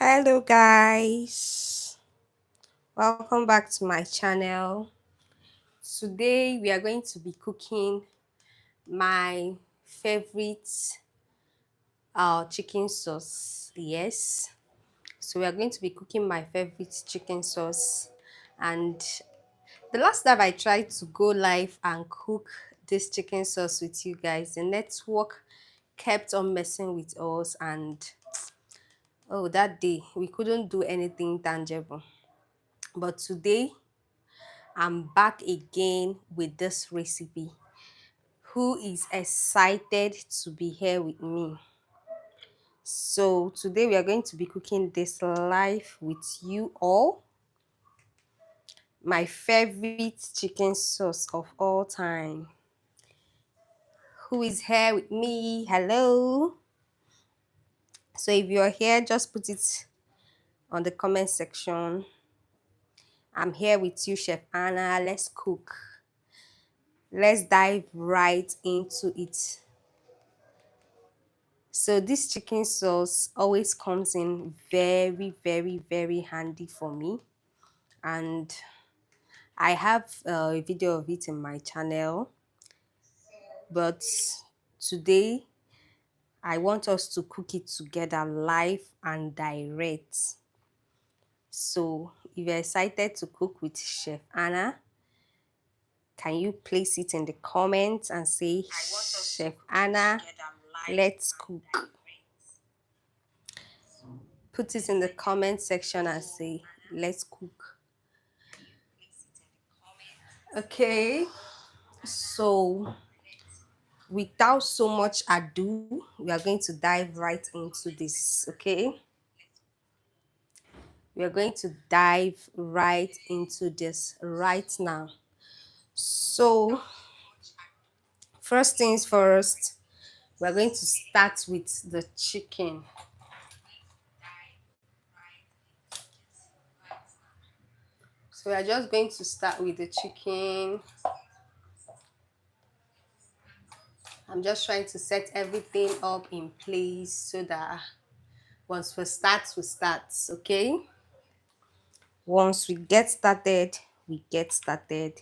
Hello guys, welcome back to my channel. Today we are going to be cooking my favorite chicken sauce. Yes, so we are going to be cooking my favorite chicken sauce. And the last time I tried to go live and cook this chicken sauce with you guys, the network kept on messing with us, and oh, that day we couldn't do anything tangible. But today I'm back again with this recipe. Who is excited to be here with me? So today we are going to be cooking this live with you all. My favorite chicken sauce of all time. Who is here with me? Hello. So if you're here, just put it on the comment section. I'm here with you, Chef Anna. Let's cook. Let's dive right into it. So this chicken sauce always comes in very handy for me, and I have a video of it in my channel, but today I want us to cook it together live and direct. So if you're excited to cook with Chef Anna, can you place it in the comments and say, Chef Anna, let's cook. Put it in the comment section and say, let's cook. Okay, so without so much ado, we are going to dive right into this. Okay, we are going to dive right into this right now. So first things first, we're going to start with the chicken. So we are just going to start with the chicken. I'm just trying to set everything up in place so that once we start, okay? Once we get started, we get started.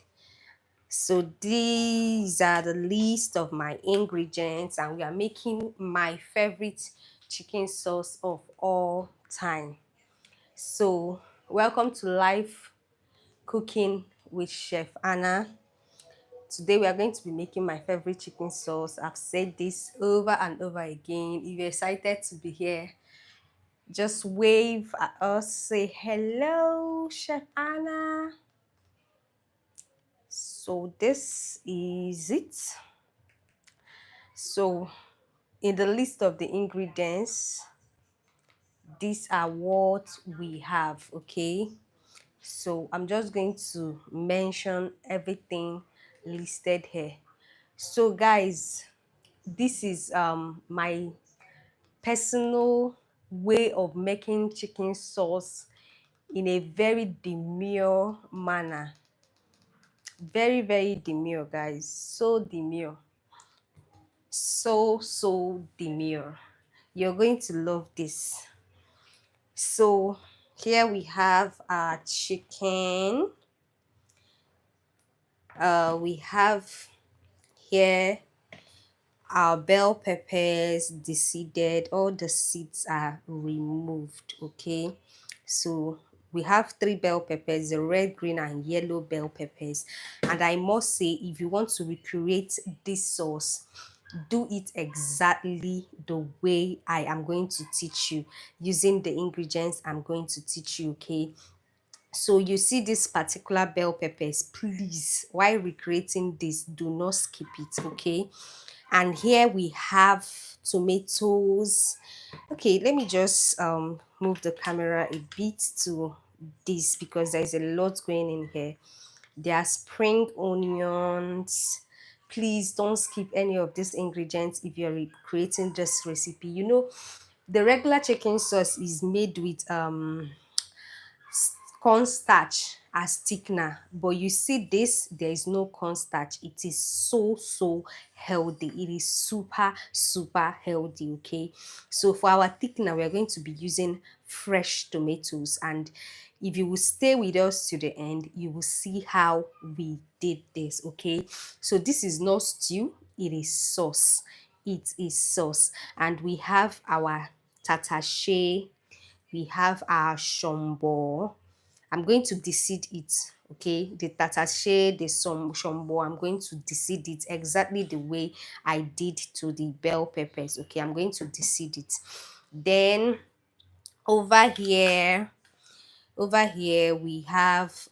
So these are the list of my ingredients, and we are making my favorite chicken sauce of all time. So welcome to live cooking with Chef Anna. Today we are going to be making my favorite chicken sauce. I've said this over and over again. If you're excited to be here, just wave at us, say hello, Chef Anna. So this is it. So in the list of the ingredients, these are what we have, okay? So I'm just going to mention everything listed here. So guys, this is my personal way of making chicken sauce in a very demure manner. Very demure, guys. So demure. So demure. You're going to love this. So here we have our chicken. We have here our bell peppers deseeded. All the seeds are removed, okay? So we have 3 bell peppers, the red, green and yellow bell peppers. And I must say, if you want to recreate this sauce, do it exactly the way I am going to teach you, using the ingredients I'm going to teach you, okay? So you see this particular bell peppers, please, while recreating this, do not skip it, okay? And here we have tomatoes. Okay, let me just move the camera a bit to this because there's a lot going in here. There are spring onions. Please don't skip any of these ingredients if you're creating this recipe. You know, the regular chicken sauce is made with cornstarch as thickener, but you see this, there is no cornstarch. It is so healthy. It is super healthy. Okay, so for our thickener, we are going to be using fresh tomatoes, and if you will stay with us to the end, you will see how we did this. Okay, so this is not stew, it is sauce. It is sauce, and we have our tatashe, we have our shombo. I'm going to deseed it. Okay, the tatashe, the shombo, I'm going to deseed it exactly the way I did to the bell peppers. Okay, I'm going to deseed it. Then over here, we have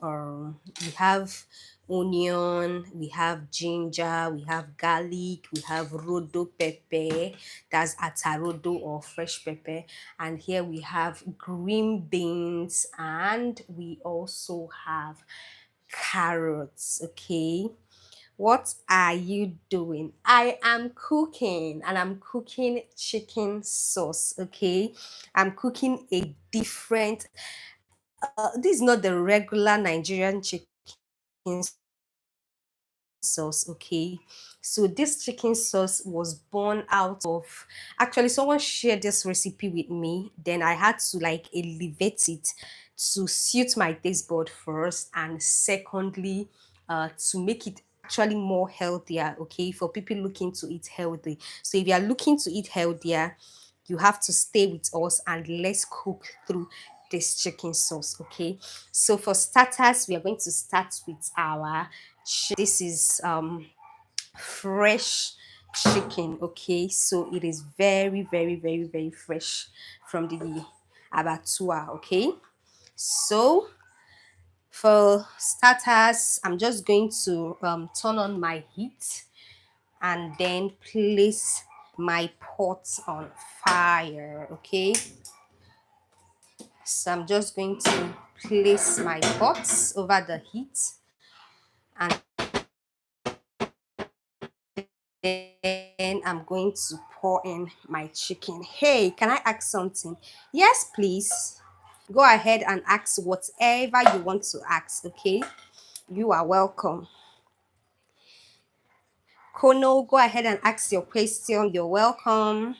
onion, we have ginger, we have garlic, we have rodo pepper, that's atarodo or fresh pepper, and here we have green beans, and we also have carrots. Okay, what are you doing? I am cooking, and I'm cooking chicken sauce. Okay, I'm cooking a different, this is not the regular Nigerian chicken sauce. Okay, so this chicken sauce was born out of, actually someone shared this recipe with me, then I had to like elevate it to suit my taste bud first, and secondly, to make it actually more healthier. Okay, for people looking to eat healthy. So if you are looking to eat healthier, you have to stay with us and let's cook through this chicken sauce. Okay, so for starters, we are going to start with our this is fresh chicken. Okay, so it is very fresh from the abattoir. Okay, so for starters, I'm just going to turn on my heat and then place my pot on fire. Okay, so I'm just going to place my pots over the heat, and then I'm going to pour in my chicken. Hey, can I ask something? Yes, please. Go ahead and ask whatever you want to ask. Okay, you are welcome. Kono, go ahead and ask your question. You're welcome.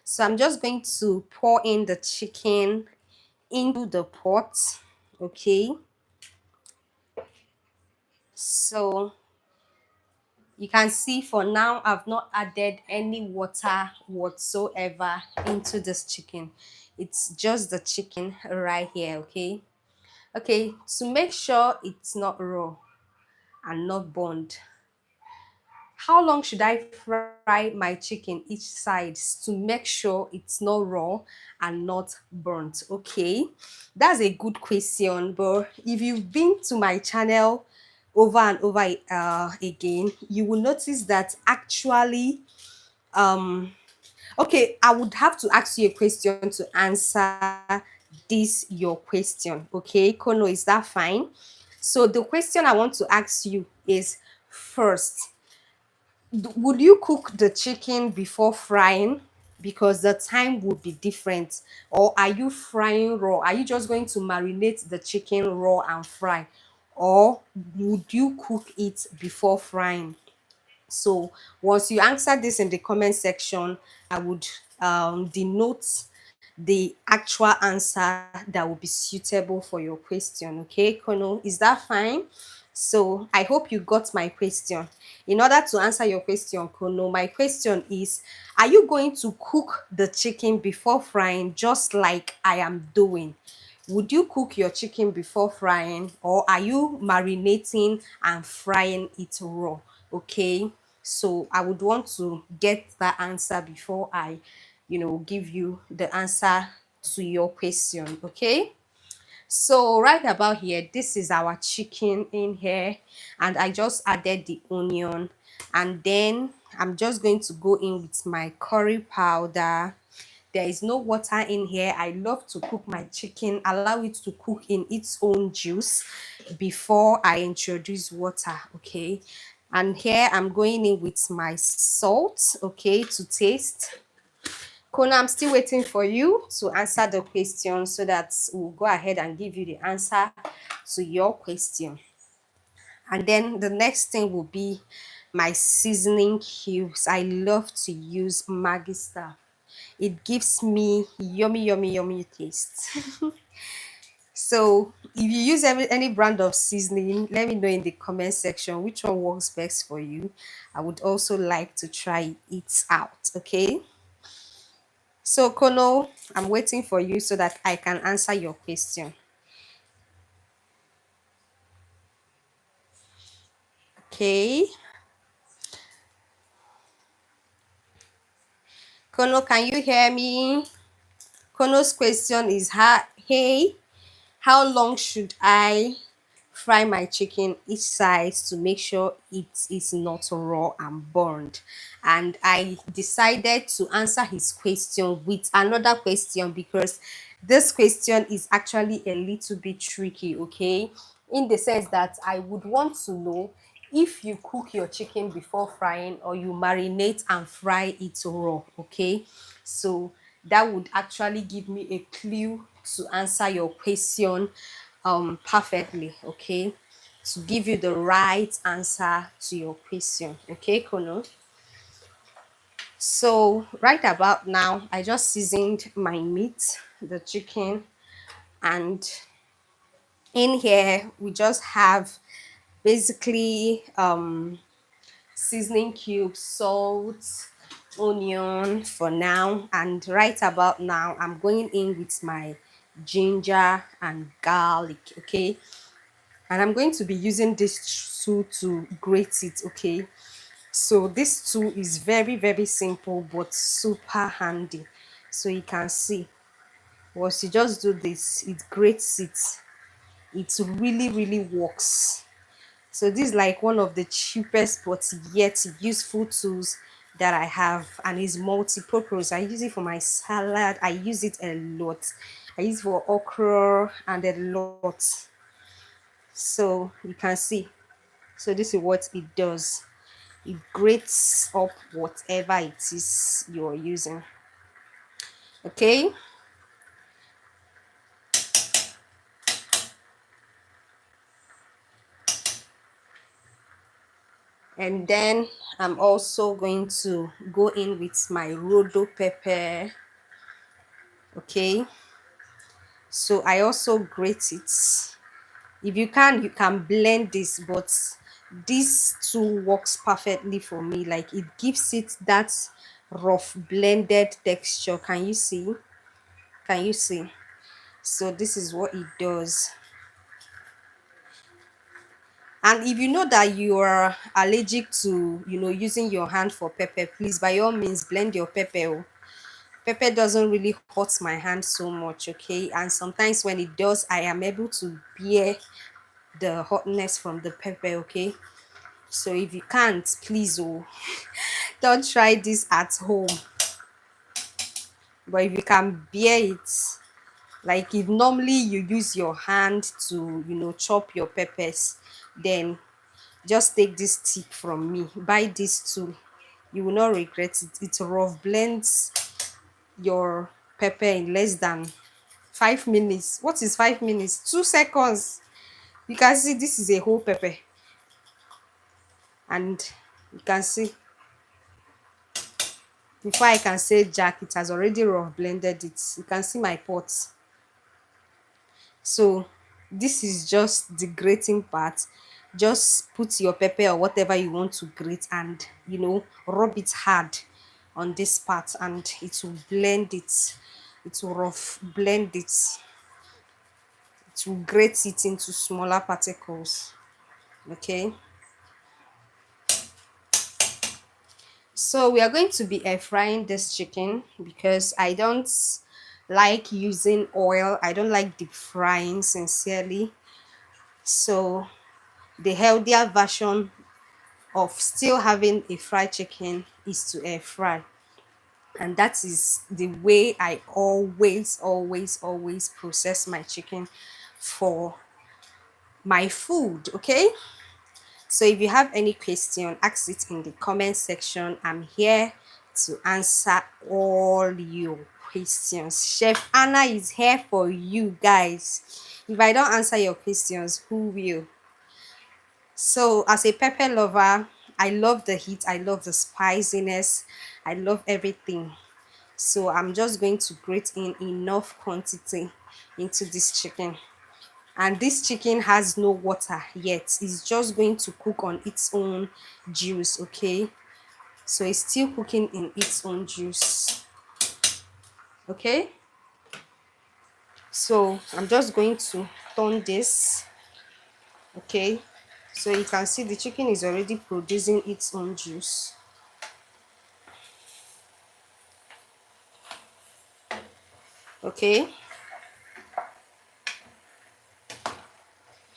So I'm just going to pour in the chicken into the pot. Okay, so you can see for now I've not added any water whatsoever into this chicken. It's just the chicken right here. Okay, okay, to make sure it's not raw and not burned, how long should I fry my chicken each side to make sure it's not raw and not burnt? Okay, that's a good question, but if you've been to my channel over and over again, you will notice that actually, okay, I would have to ask you a question to answer this your question. Okay, Kono, is that fine? So the question I want to ask you is, first, would you cook the chicken before frying? Because the time would be different. Or are you frying raw? Are you just going to marinate the chicken raw and fry? Or would you cook it before frying? So once you answer this in the comment section, I would denote the actual answer that will be suitable for your question. Okay, Kono, is that fine? So I hope you got my question. In order to answer your question, Kono, my question is, are you going to cook the chicken before frying just like I am doing? Would you cook your chicken before frying, or are you marinating and frying it raw? Okay, so I would want to get that answer before I, give you the answer to your question. Okay, so right about here, this is our chicken in here, and I just added the onion, and then I'm just going to go in with my curry powder. There is no water in here. I love to cook my chicken, allow it to cook in its own juice before I introduce water. Okay, and here I'm going in with my salt, okay, to taste. Kona, I'm still waiting for you to answer the question so that we'll go ahead and give you the answer to your question. And then the next thing will be my seasoning cubes. I love to use Maggi Star. It gives me yummy, yummy, yummy taste. So if you use any brand of seasoning, let me know in the comment section which one works best for you. I would also like to try it out, okay? So Kono, I'm waiting for you so that I can answer your question. Okay. Kono, can you hear me? Kono's question is, hey, how long should I fry my chicken each side to make sure it is not raw and burned? And I decided to answer his question with another question because this question is actually a little bit tricky, okay? In the sense that I would want to know if you cook your chicken before frying or you marinate and fry it raw, okay? So that would actually give me a clue to answer your question perfectly, okay? To give you the right answer to your question, okay, Kono? So right about now, I just seasoned my meat, the chicken, and in here we just have basically seasoning cubes, salt, onion for now, and right about now I'm going in with my ginger and garlic, okay? And I'm going to be using this tool to grate it, okay? So this tool is very, very simple but super handy. So you can see once you just do this, it grates it. It really, really works. So this is like one of the cheapest but yet useful tools that I have, and is multi-purpose. I use it for my salad. I use it a lot. I use it for okra and a lot. So you can see. So this is what it does. It grates up whatever it is you're using. Okay. And then I'm also going to go in with my rodo pepper. Okay. So I also grate it. If you can blend this, but this tool works perfectly for me. Like it gives it that rough blended texture. Can you see? Can you see? So this is what it does. And if you know that you are allergic to, using your hand for pepper, please, by all means, blend your pepper. Oh. Pepper doesn't really hurt my hand so much, okay? And sometimes when it does, I am able to bear the hotness from the pepper, okay? So if you can't, please, oh, don't try this at home. But if you can bear it, like if normally you use your hand to, chop your peppers, then just take this tip from me. Buy this tool. You will not regret it. It rough blends your pepper in less than 5 minutes. What is 5 minutes? 2 seconds. You can see this is a whole pepper. And you can see before I can say jack, it has already rough blended it. You can see my pot. So this is just the grating part. Just put your pepper or whatever you want to grate and rub it hard on this part, and it will blend it. It will rough blend it. It will grate it into smaller particles. Okay. So we are going to be air frying this chicken because I don't like using oil. I don't like deep frying, sincerely. So the healthier version of still having a fried chicken is to air fry. And that is the way I always, always, always process my chicken for my food, okay? So if you have any question, ask it in the comment section. I'm here to answer all your questions. Chef Anna is here for you guys. If I don't answer your questions, who will? So, as a pepper lover, I love the heat, I love the spiciness, I love everything. So, I'm just going to grate in enough quantity into this chicken. And this chicken has no water yet, it's just going to cook on its own juice, okay? So, it's still cooking in its own juice, okay? So, I'm just going to turn this, okay? So you can see the chicken is already producing its own juice. Okay,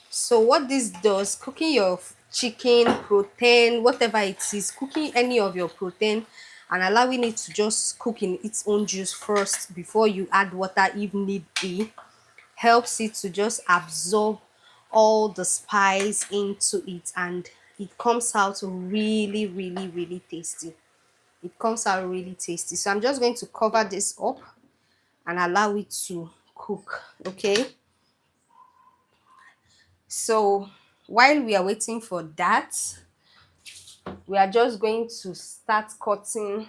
so what this does, cooking your chicken, protein, whatever it is, cooking any of your protein and allowing it to just cook in its own juice first before you add water if need be, helps it to just absorb all the spice into it, and it comes out really really really tasty. It comes out really tasty. So I'm just going to cover this up and allow it to cook, okay? So while we are waiting for that, we are just going to start cutting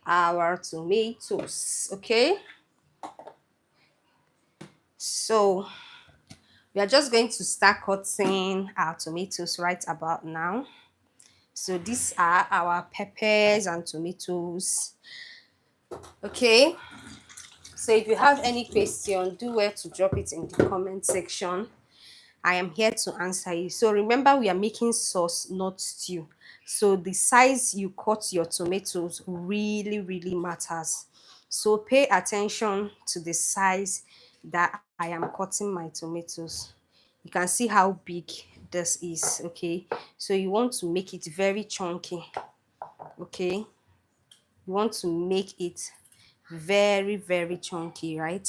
our tomatoes, okay? So we are just going to start cutting our tomatoes right about now. So these are our peppers and tomatoes, okay? So if you have any question, do well to drop it in the comment section. I am here to answer you. So remember, we are making sauce, not stew. So the size you cut your tomatoes really, really matters. So pay attention to the size that I am cutting my tomatoes. You can see how big this is, okay? So you want to make it very chunky, okay? You want to make it very, very chunky, right?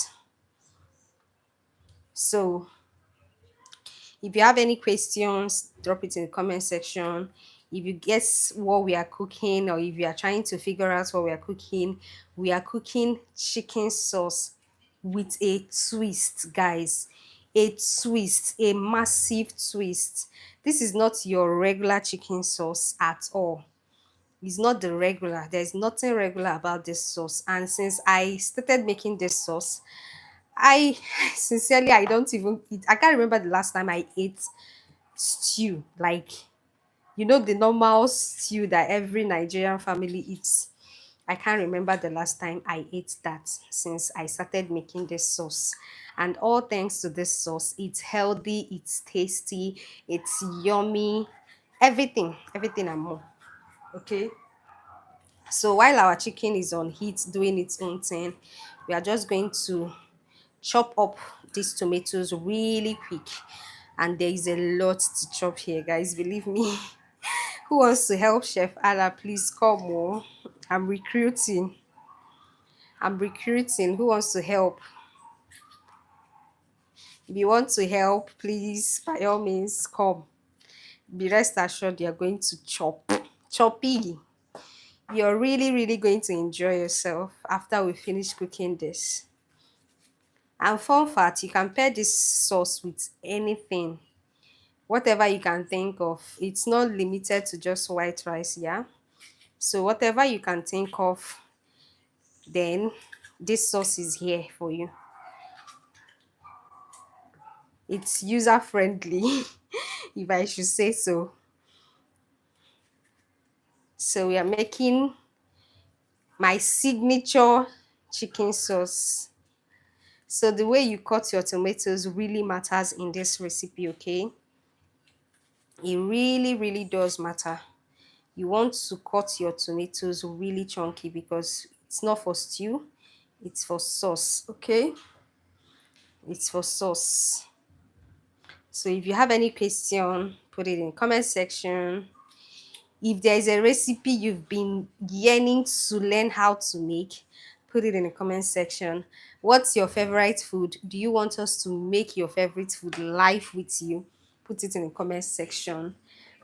So if you have any questions, drop it in the comment section. If you guess what we are cooking, or if you are trying to figure out what we are cooking chicken sauce with a twist, guys. A twist, a massive twist. This is not your regular chicken sauce at all. It's not the regular. There's nothing regular about this sauce. And since I started making this sauce, I sincerely, I don't even eat. I can't remember the last time I ate stew, like, the normal stew that every Nigerian family eats. I can't remember the last time I ate that since I started making this sauce. And all thanks to this sauce, it's healthy, it's tasty, it's yummy, everything and more, okay? So while our chicken is on heat doing its own thing, we are just going to chop up these tomatoes really quick. And there is a lot to chop here, guys, believe me. Who wants to help Chef Anna? Please come on. I'm recruiting. Who wants to help? If you want to help, please, by all means, come. Be rest assured you're going to chop. Choppy. You're really, really going to enjoy yourself after we finish cooking this. And fun fact, you can pair this sauce with anything, whatever you can think of. It's not limited to just white rice, yeah? So whatever you can think of, then this sauce is here for you. It's user friendly, if I should say so. So we are making my signature chicken sauce. So the way you cut your tomatoes really matters in this recipe, okay? It really, really does matter. You want to cut your tomatoes really chunky because it's not for stew, it's for sauce, okay? It's for sauce. So if you have any question, put it in the comment section. If there is a recipe you've been yearning to learn how to make, put it in the comment section. What's your favorite food? Do you want us to make your favorite food live with you? Put it in the comment section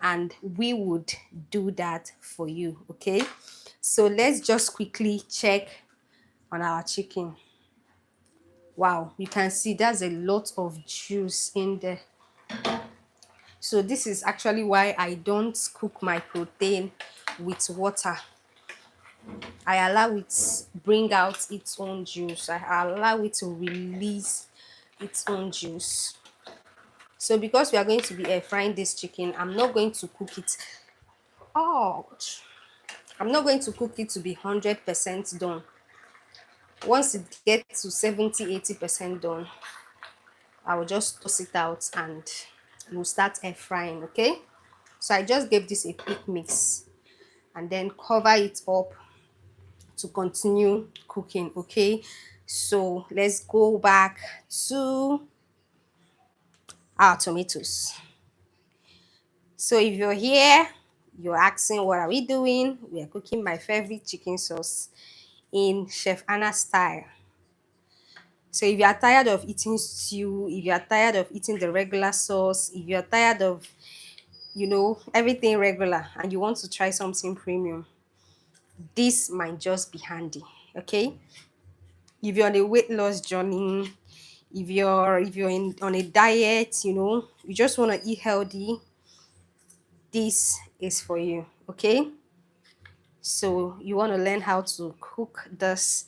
and we would do that for you, okay? So let's just quickly check on our chicken. Wow, you can see there's a lot of juice in there. So this is actually why I don't cook my protein with water. I allow it bring out its own juice. I allow it to release its own juice. So because we are going to be air frying this chicken, I'm not going to cook it. Oh, I'm not going to cook it to be 100% done. Once it gets to 70-80% done, I will just toss it out and we'll start air frying. Okay, so I just gave this a quick mix and then cover it up to continue cooking. Okay, so let's go back to our tomatoes. So if you're here, you're asking what are we doing? We are cooking my favorite chicken sauce in Chef Anna style. So if you are tired of eating stew, if you are tired of eating the regular sauce, if you are tired of, everything regular and you want to try something premium, this might just be handy. Okay, if you're on a weight loss journey, on a diet, you just want to eat healthy, this is for you. Okay, so you want to learn how to cook this,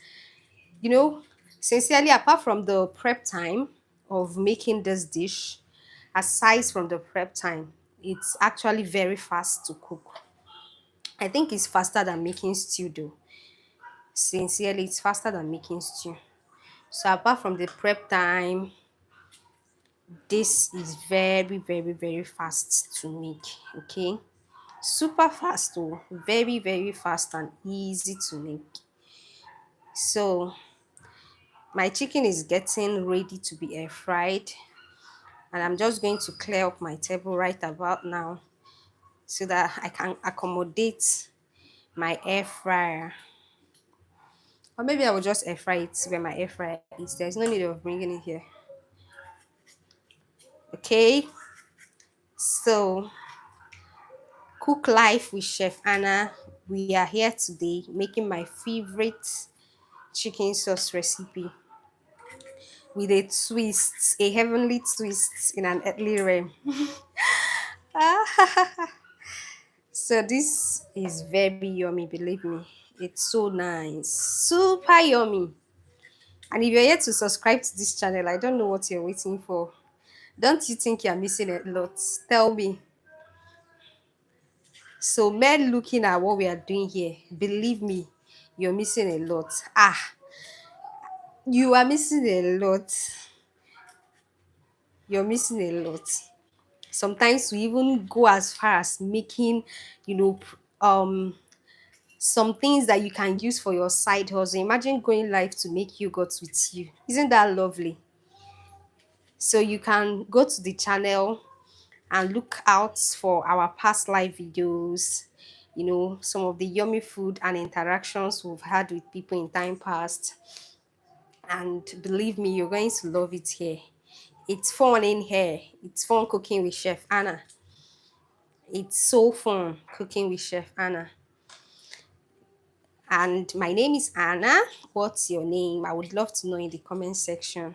you know sincerely, apart from the prep time of making this dish, aside from the prep time, it's actually very fast to cook. I think it's faster than making stew though. Sincerely, it's faster than making stew. So apart from the prep time, this is very, very, very fast to make. Okay, super fast though, very, very fast and easy to make. So my chicken is getting ready to be air fried, and I'm just going to clear up my table right about now so that I can accommodate my air fryer. Or maybe I will just air fry it where my air fryer is. There's no need of bringing it here. Okay, so cook life with Chef Anna. We are here today making my favorite chicken sauce recipe with a twist, a heavenly twist in an earthly realm. So this is very yummy, believe me. It's so nice, super yummy. And if you're yet to subscribe to this channel, I don't know what you're waiting for. Don't you think you're missing a lot? Tell me. So men looking at what we are doing here, believe me, you're missing a lot. You are missing a lot. You're missing a lot. Sometimes we even go as far as making, you know, some things that you can use for your side hustle. Imagine going live to make yogurt with you. Isn't that lovely? So you can go to the channel and look out for our past live videos, some of the yummy food and interactions we've had with people in time past. And believe me, you're going to love it here. It's fun in here. It's fun cooking with Chef Anna. It's so fun cooking with Chef Anna. And my name is Anna. What's your name? I would love to know in the comment section.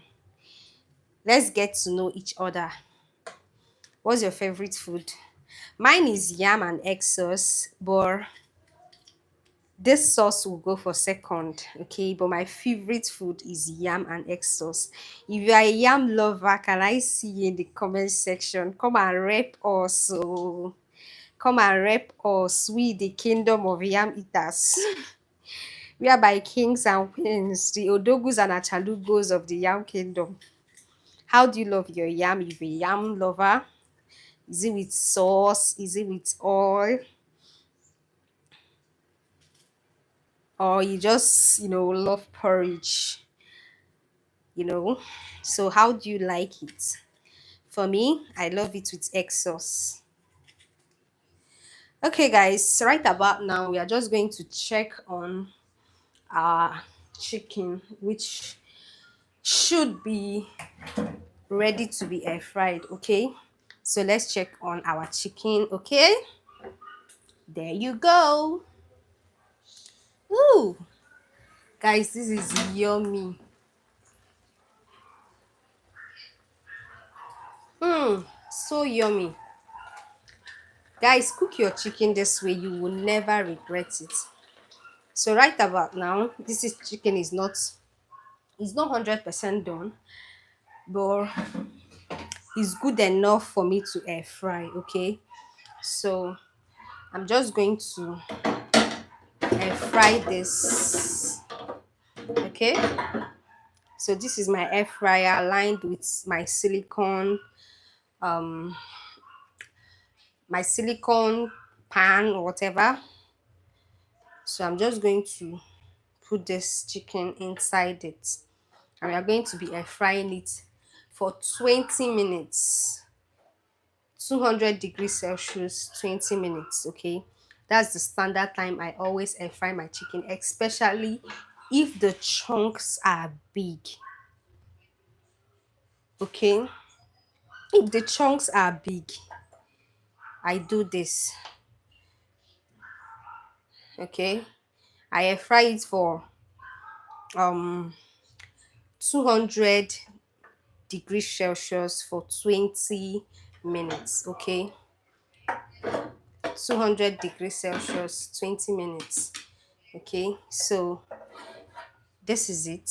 Let's get to know each other. What's your favorite food? Mine is yam and egg sauce, but this sauce will go for second. Okay, but my favorite food is yam and egg sauce. If you are a yam lover, can I see you in the comment section? Come and rep us. Oh. Come and rep us. We, the kingdom of yam eaters. We are by kings and queens, the odogus and achalugos of the yam kingdom. How do you love your yam? If you're a yam lover, is it with sauce? Is it with oil? Or you just, love porridge? So how do you like it? For me, I love it with egg sauce. Okay, guys, right about now, we are just going to check on our chicken, which should be ready to be air fried. Okay, so let's check on our chicken. Okay, there you go. Ooh, guys, this is yummy. So yummy. Guys, cook your chicken this way. You will never regret it. So right about now, this is chicken is not, it's not 100% done, but it's good enough for me to air fry. Okay, so I'm just going to air fry this. Okay, so this is my air fryer aligned with um my silicone pan or whatever. So I'm just going to put this chicken inside it, and we are going to be air frying it for 20 minutes, 200 degrees Celsius, 20 minutes. Okay, that's the standard time I always air fry my chicken, especially if the chunks are big. Okay, if the chunks are big, I do this. Okay, I air fry it for um 200 degrees Celsius for 20 minutes. Okay, 200 degrees Celsius, 20 minutes. Okay, so this is it.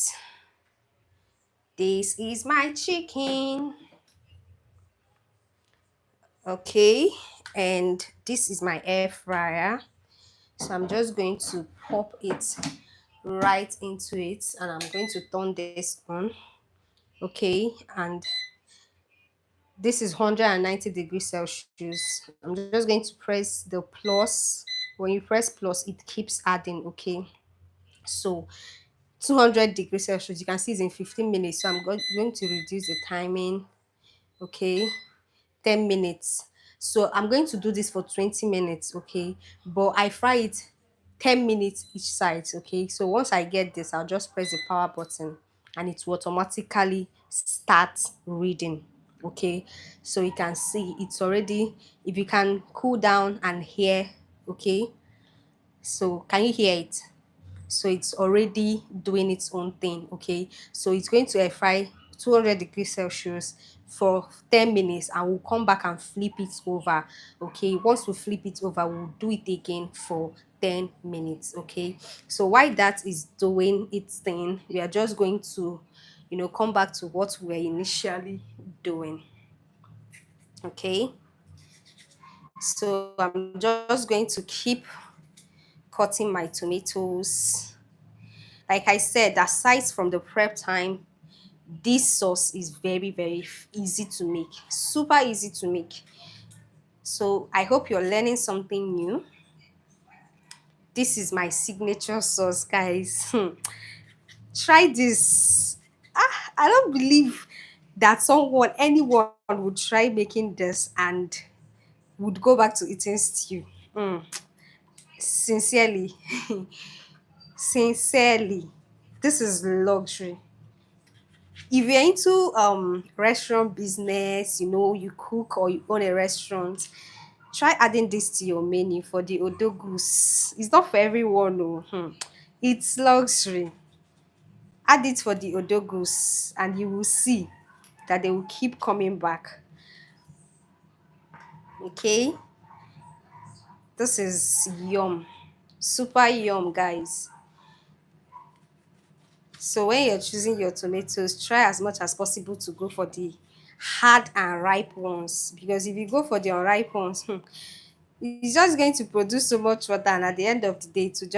This is my chicken. Okay, and this is my air fryer. So I'm just going to pop it right into it, and I'm going to turn this on. Okay, and this is 190 degrees Celsius. I'm just going to press the plus. When you press plus, it keeps adding. Okay, so 200 degrees Celsius, you can see it's in 15 minutes. So I'm going to reduce the timing. Okay, 10 minutes. So I'm going to do this for 20 minutes. Okay, but I fry it 10 minutes each side. Okay, so once I get this, I'll just press the power button and it will automatically start reading. Okay, so you can see it's already, if you can cool down and hear. Okay, so can you hear it? So it's already doing its own thing. Okay, so it's going to air fry 200 degrees Celsius for 10 minutes, and we'll come back and flip it over. Okay, once we flip it over, we'll do it again for 10 minutes. Okay, so while that is doing its thing, we are just going to, come back to what we were initially doing. Okay, so I'm just going to keep cutting my tomatoes. Like I said, aside from the prep time, this sauce is very, very easy to make, super easy to make. So I hope you're learning something new. This is my signature sauce, guys. Try this. I don't believe that anyone would try making this and would go back to eating stew. Sincerely. Sincerely, this is luxury. If you're into restaurant business, you cook or you own a restaurant, try adding this to your menu for the odogus. It's not for everyone. No. It's luxury. Add it for the odogus and you will see that they will keep coming back. Okay, this is yum, super yum, guys. So when you're choosing your tomatoes, try as much as possible to go for the hard and ripe ones, because if you go for the unripe ones, it's just going to produce so much water, and at the end of the day, it will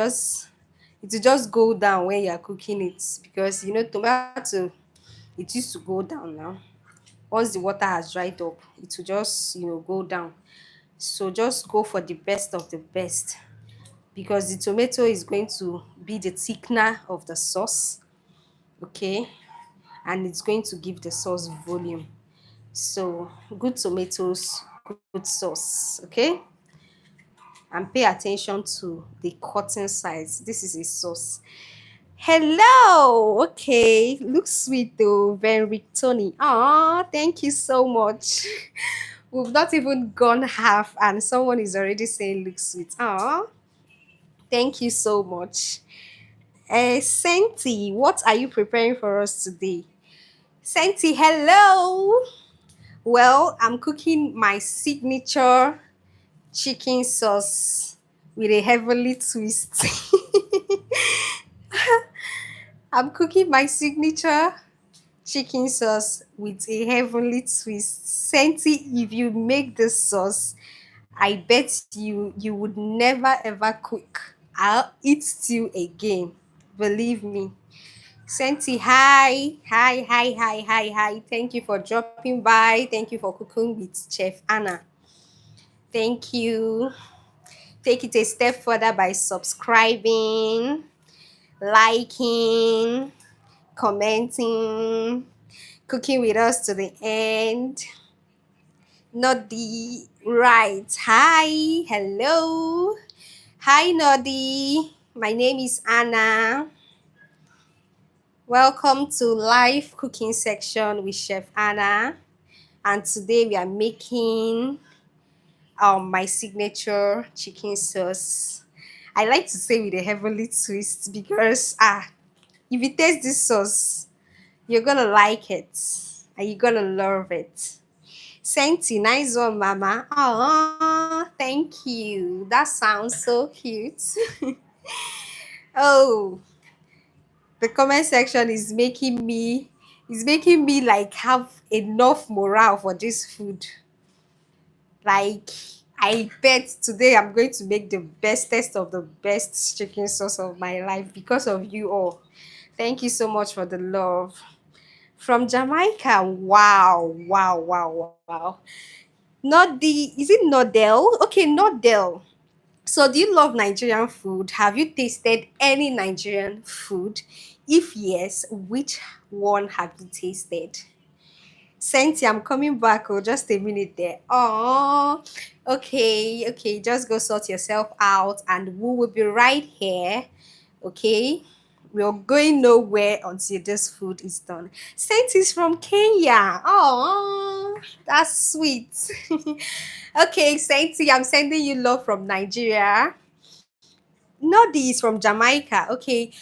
just go down when you're cooking it, because tomato, it used to go down. Now once the water has dried up, it will just go down. So just go for the best of the best, because the tomato is going to be the thickener of the sauce. Okay, and it's going to give the sauce volume. So good tomatoes, good sauce. Okay, and pay attention to the cutting size. This is a sauce. Hello. Okay, looks sweet though, very Tony. Ah, thank you so much. We've not even gone half and someone is already saying looks sweet. Ah, Thank you so much. Senti, what are you preparing for us today? Senti, hello. Well, I'm cooking my signature chicken sauce with a heavenly twist. I'm cooking my signature chicken sauce with a heavenly twist. Senti, if you make this sauce, I bet you would never ever cook. I'll eat stew again. Believe me. Senti, hi. Hi, hi, hi, hi, hi. Thank you for dropping by. Thank you for cooking with Chef Anna. Thank you. Take it a step further by subscribing, liking, commenting, cooking with us to the end. Noddy, right. Hi, hello. Hi, Noddy. My name is Anna. Welcome to live cooking section with Chef Anna. And today we are making my signature chicken sauce. I like to say with a heavenly twist because if you taste this sauce, you're gonna like it and you're gonna love it. Senti, nice one, Mama. Oh, thank you. That sounds so cute. Oh, the comment section is making me like have enough morale for this food. Like, I bet today I'm going to make the bestest of the best chicken sauce of my life because of you all. Thank you so much for the love. From Jamaica. Wow, wow, wow, wow. Not the, is it Nodel? Okay, Nodel. So, do you love Nigerian food? Have you tasted any Nigerian food? If yes, which one have you tasted? Senti, I'm coming back. Oh, just a minute there. Oh, okay, okay. Just go sort yourself out, and we will be right here. Okay, we're going nowhere until this food is done. Senti is from Kenya. Oh, that's sweet. Okay, Senti, I'm sending you love from Nigeria. Nodi is from Jamaica. Okay,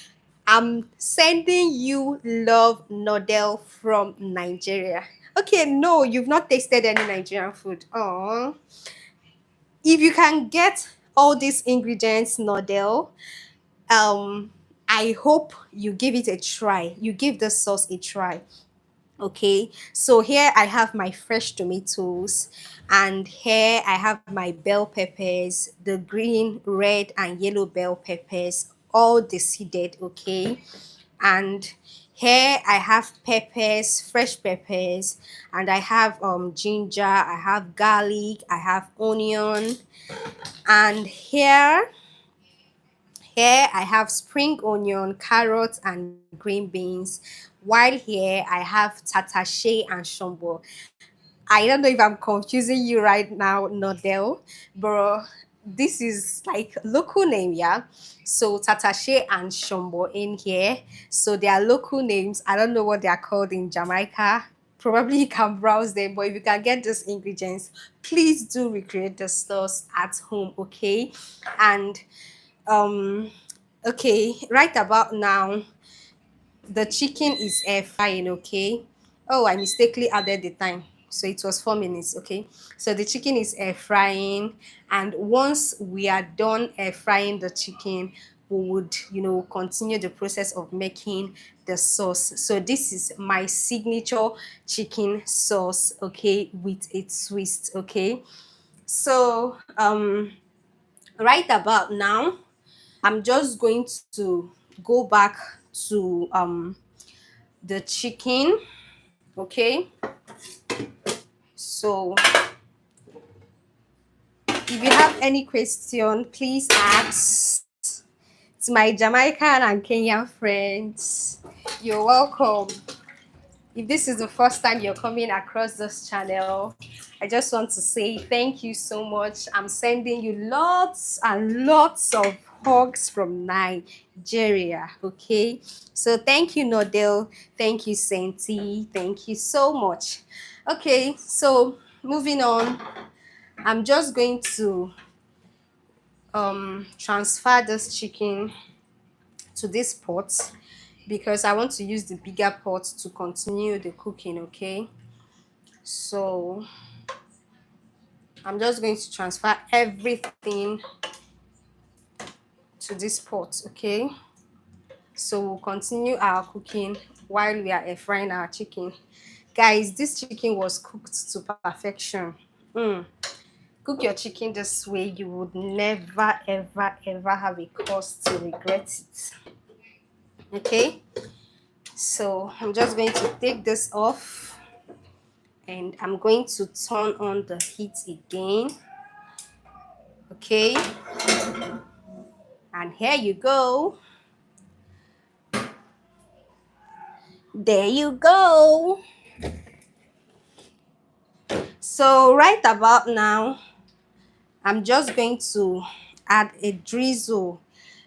I'm sending you love Nodel from Nigeria. Okay, no, you've not tasted any Nigerian food. Oh, if you can get all these ingredients, Nodel, I hope you give it a try. You give the sauce a try. Okay, so here I have my fresh tomatoes, and here I have my bell peppers, the green, red, and yellow bell peppers, all deseeded. Okay, and here I have peppers, fresh peppers, and I have ginger, I have garlic, I have onion, and here I have spring onion, carrots, and green beans. While here I have tatashe and shombo. I don't know if I'm confusing you right now, Nodel, but this is like local name, yeah. So tatashe and shombo in here. So they are local names. I don't know what they are called in Jamaica. Probably you can browse them, but if you can get these ingredients, please do recreate the sauce at home, okay? And um okay, right about now the chicken is air frying. Okay, oh, I mistakenly added the time, so it was 4 minutes. Okay, so the chicken is air frying, and once we are done air frying the chicken, we would continue the process of making the sauce. So this is my signature chicken sauce, okay, with a twist. Okay, so right about now I'm just going to go back to the chicken. Okay, so if you have any question, please ask. To my Jamaican and Kenyan friends, you're welcome. If this is the first time you're coming across this channel, I just want to say thank you so much. I'm sending you lots and lots of hugs from Nigeria. Okay, so thank you, Nodel. Thank you, Senti. Thank you so much. Okay, so moving on, I'm just going to transfer this chicken to this pot because I want to use the bigger pot to continue the cooking. Okay, so I'm just going to transfer everything to this pot. Okay, so we'll continue our cooking while we are frying our chicken. Guys, this chicken was cooked to perfection. Cook your chicken this way, you would never ever have a cause to regret it. Okay, so I'm just going to take this off and I'm going to turn on the heat again. Okay, and here you go. There you go. So right about now, I'm just going to add a drizzle.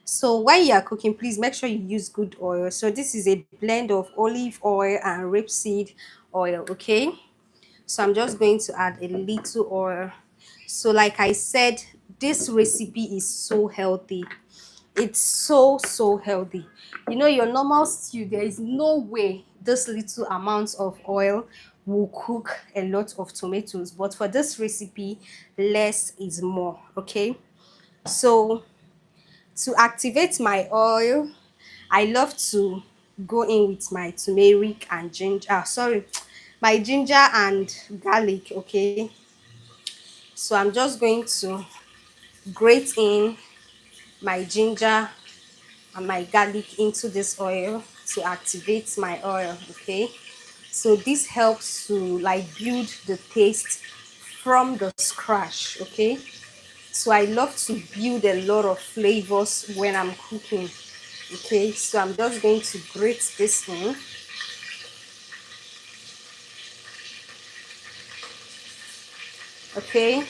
So when you are cooking, please make sure you use good oil. So this is a blend of olive oil and rapeseed oil. Okay, so I'm just going to add a little oil. So like I said, this recipe is so healthy. It's so healthy. You know, your normal stew, there is no way this little amount of oil will cook a lot of tomatoes, but for this recipe, less is more. Okay, so to activate my oil, I love to go in with my turmeric and ginger, sorry, my ginger and garlic. Okay, so I'm just going to grate in my ginger and my garlic into this oil to activate my oil. Okay, so this helps to like build the taste from the scratch. Okay, so I love to build a lot of flavors when I'm cooking. Okay, so I'm just going to grate this in. Okay,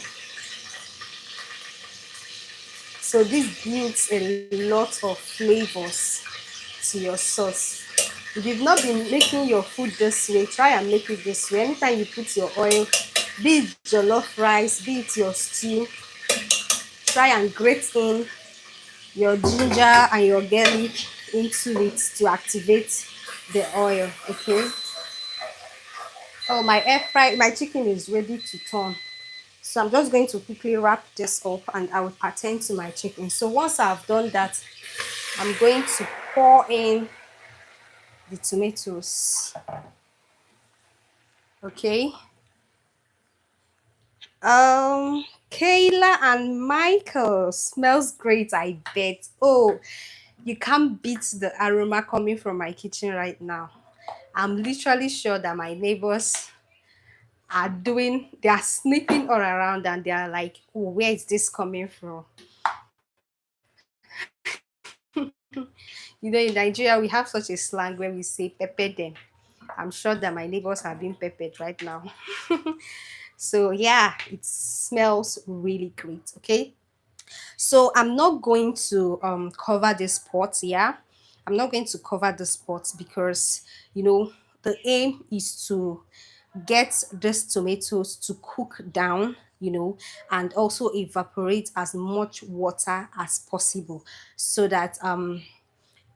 so this builds a lot of flavors to your sauce. If you've not been making your food this way, try and make it this way. Anytime you put your oil, be it jollof rice, be it your stew, try and grate in your ginger and your garlic into it to activate the oil. Okay, oh, my my chicken is ready to turn. So I'm just going to quickly wrap this up and I will attend to my chicken. So once I've done that, I'm going to pour in the tomatoes. Okay. Kayla and Michael, smells great, I bet. Oh, you can't beat the aroma coming from my kitchen right now. I'm literally sure that my neighbors they are sniffing all around and they are like, oh, where is this coming from? You know, in Nigeria, we have such a slang where we say pepper them. I'm sure that my neighbors are being peppered right now. So yeah, it smells really great. Okay, so I'm not going to cover this pot. Yeah, I'm not going to cover this pot because, you know, the aim is to get these tomatoes to cook down, you know, and also evaporate as much water as possible so that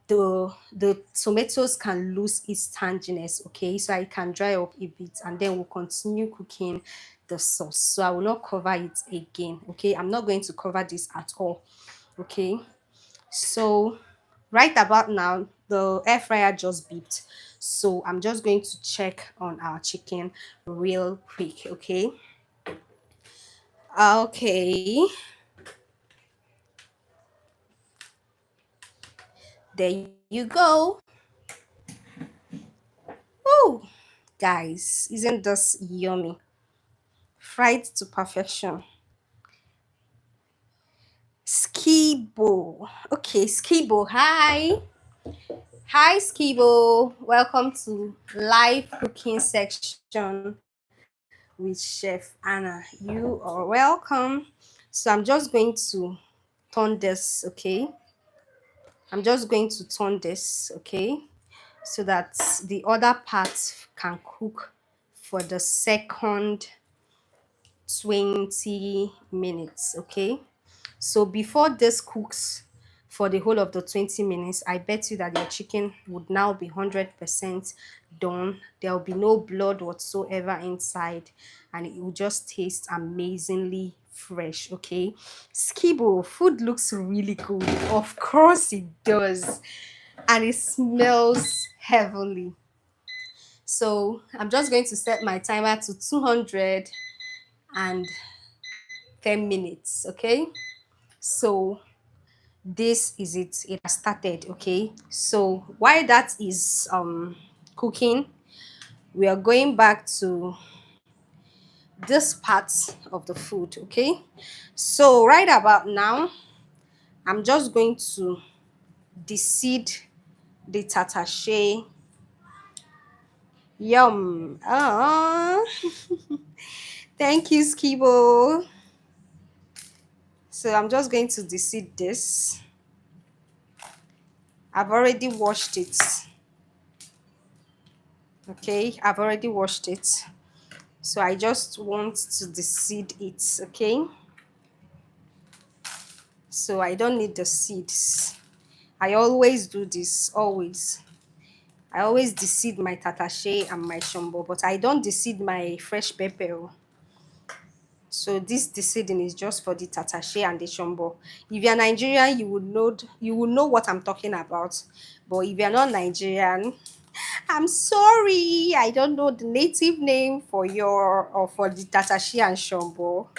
the tomatoes can lose its tanginess. Okay, so I can dry up a bit and then we'll continue cooking the sauce. So I will not cover it again. Okay, I'm not going to cover this at all. Okay, so right about now the air fryer just beeped, so I'm just going to check on our chicken real quick. Okay, okay, there you go. Oh, guys, isn't this yummy? Fried to perfection. Skibo. Okay, Skibo. Hi, Skibo. Welcome to live cooking section with Chef Anna. You are welcome. So I'm just going to turn this. Okay, I'm just going to turn this. Okay, so that the other part can cook for the second 20 minutes. Okay, So before this cooks for the whole of the 20 minutes, I bet you that your chicken would now be 100% done. There will be no blood whatsoever inside, and it will just taste amazingly fresh. Okay, Skibo, food looks really good. Of course it does, and it smells heavily. So I'm just going to set my timer to 210 minutes. Okay, so this is it. It has started. Okay, so while that is cooking, we are going back to this part of the food. Okay, so right about now, I'm just going to deseed the tatashe. Yum. Thank you, Skibo. So I'm just going to deseed this. I've already washed it. Okay, I've already washed it. So I just want to deseed it. Okay, so I don't need the seeds. I always do this, always. I always deseed my tatashe and my shombo, but I don't deseed my fresh pepper. So this deseeding is just for the tatashe and the shombo. If you're Nigerian, you would know what I'm talking about. But if you're not Nigerian, I'm sorry, I don't know the native name for your or for the tatashe and shombo.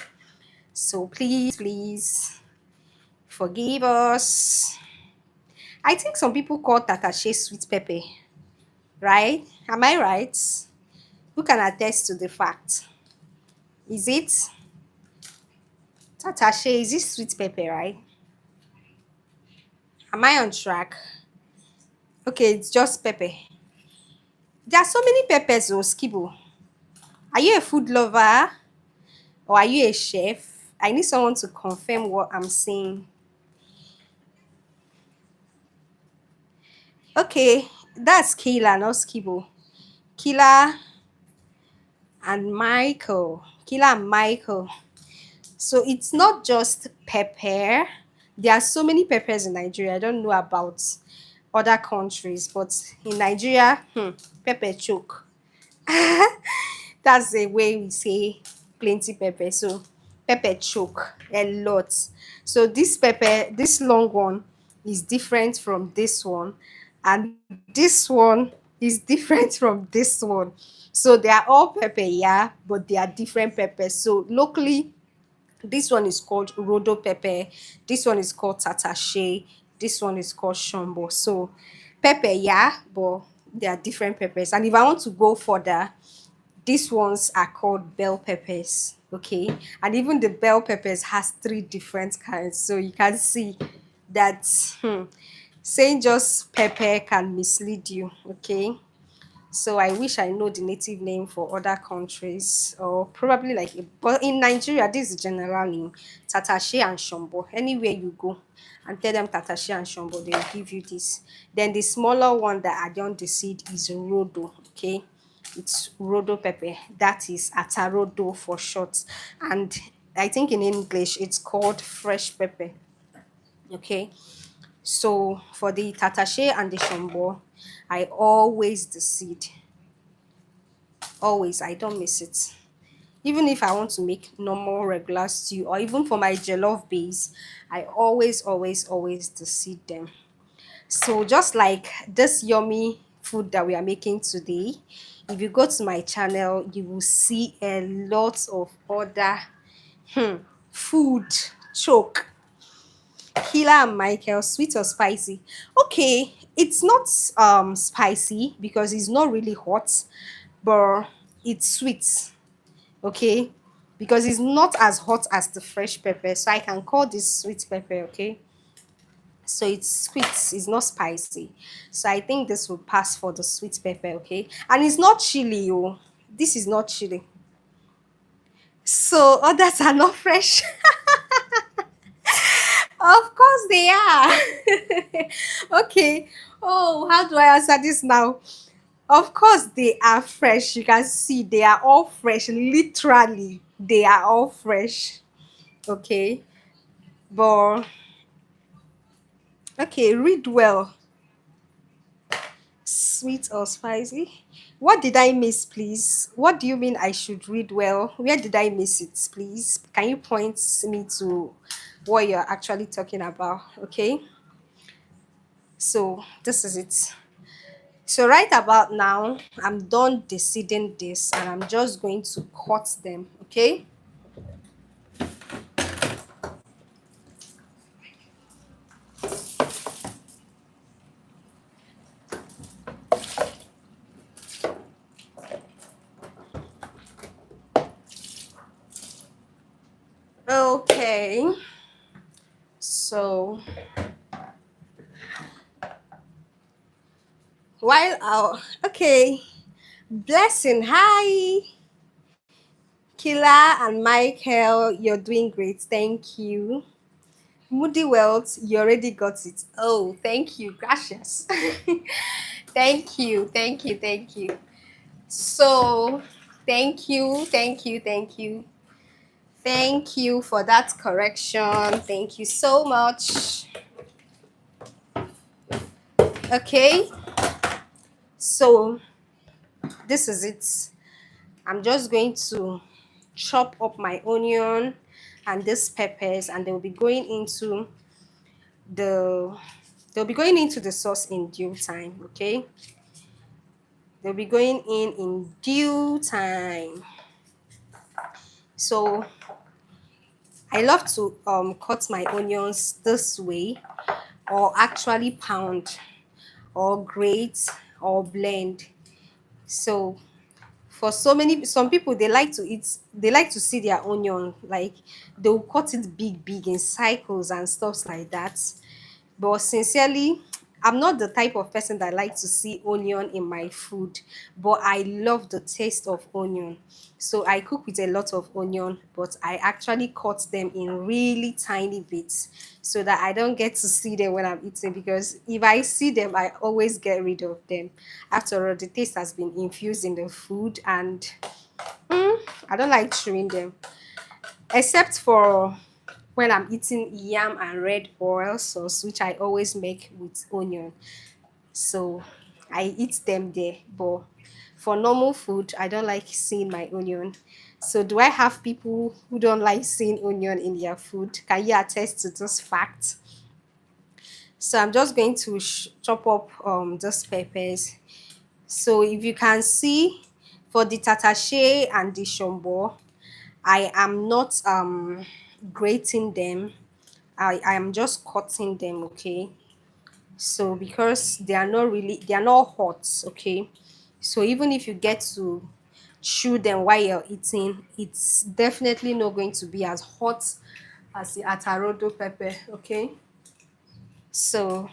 So please forgive us. I think some people call tatashe sweet pepper, right? Am I right? Who can attest to the fact? Is it tatashe? Is it sweet pepper, right? Am I on track? Okay, it's just pepper. There are so many peppers, oh, Skibo. Are you a food lover or are you a chef? I need someone to confirm what I'm saying. Okay, that's Kayla, not Skibo. Kayla and Michael. Kayla and Michael. So it's not just pepper. There are so many peppers in Nigeria. I don't know about other countries, but in Nigeria, pepper choke. That's the way we say plenty pepper. So pepper choke a lot. So this pepper, this long one, is different from this one, and this one is different from this one. So they are all pepper, yeah, but they are different peppers. So locally, this one is called rodo pepper. This one is called tatashe. This one is called shombo. So pepper, yeah, but they are different peppers. And if I want to go further, these ones are called bell peppers. Okay, and even the bell peppers has three different kinds. So you can see that saying just pepper can mislead you. Okay, so I wish I know the native name for other countries, or probably like, but in Nigeria, this is general name, tatashe and shombo. Anywhere you go and tell them tatashe and shombo, they'll give you this. Then the smaller one that I don't seed is rodo. Okay, it's rodo pepper. That is atarodo for short, and I think in English it's called fresh pepper. Okay, so for the tatashe and the shombo, I always seed. Always, I don't miss it. Even if I want to make normal regular stew, or even for my jollof base, I always seed them. So just like this yummy food that we are making today, if you go to my channel, you will see a lot of other food choke. Kila and Michael, sweet or spicy? Okay, it's not spicy because it's not really hot, but it's sweet. Okay, because it's not as hot as the fresh pepper, so I can call this sweet pepper. Okay, so it's sweet, it's not spicy, so I think this will pass for the sweet pepper. Okay, and it's not chili. Oh, this is not chili, so others are not fresh. Of course they are. Okay, oh, how do I answer this now? Of course they are fresh. You can see they are all fresh, literally they are all fresh. Okay, But okay, read well. Sweet or spicy? What did I miss, please? What do you mean I should read well? Where did I miss it, please? Can you point me to what you're actually talking about? Okay, so this is it. So right about now, I'm done deciding this and I'm just going to cut them. Okay. Okay. So while out, okay. Blessing, hi. Killer and Michael, you're doing great. Thank you. Moody Wealth, you already got it. Oh, thank you. Gracias. Thank you. Thank you. Thank you. So, thank you. Thank you. Thank you. Thank you for that correction. Thank you so much. Okay. So, this is it. I'm just going to chop up my onion and these peppers, and they'll be going into the sauce in due time. Okay, they'll be going in due time. So I love to cut my onions this way, or actually pound or grate or blend. So for some people, they like to see their onion, like they'll cut it big in cycles and stuff like that. But sincerely, I'm not the type of person that like to see onion in my food, but I love the taste of onion. So I cook with a lot of onion, but I actually cut them in really tiny bits so that I don't get to see them when I'm eating, because if I see them, I always get rid of them. After all, the taste has been infused in the food, and I don't like chewing them, except for when I'm eating yam and red oil sauce, which I always make with onion. So I eat them there. But for normal food, I don't like seeing my onion. So do I have people who don't like seeing onion in their food? Can you attest to this fact? So I'm just going to chop up those peppers. So if you can see, for the tatashe and the shombo, I am not grating them. I am just cutting them. Okay, so because they are not hot. Okay, so even if you get to chew them while you're eating, it's definitely not going to be as hot as the atarodo pepper. Okay, so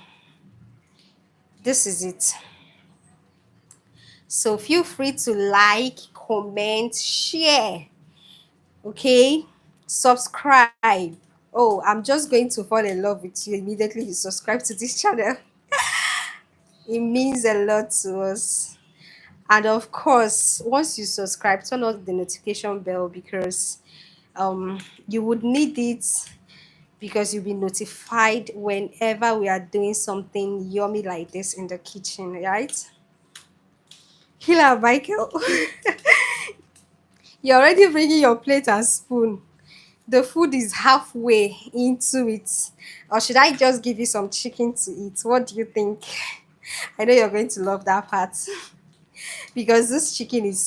this is it. So feel free to like, comment, share. Okay, subscribe. Oh, I'm just going to fall in love with you immediately you subscribe to this channel. It means a lot to us. And of course, once you subscribe, turn on the notification bell, because you would need it, because you'll be notified whenever we are doing something yummy like this in the kitchen, right? Killer Michael, you're already bringing your plate and spoon. The food is halfway into it. Or should I just give you some chicken to eat? What do you think? I know you're going to love that part. Because this chicken is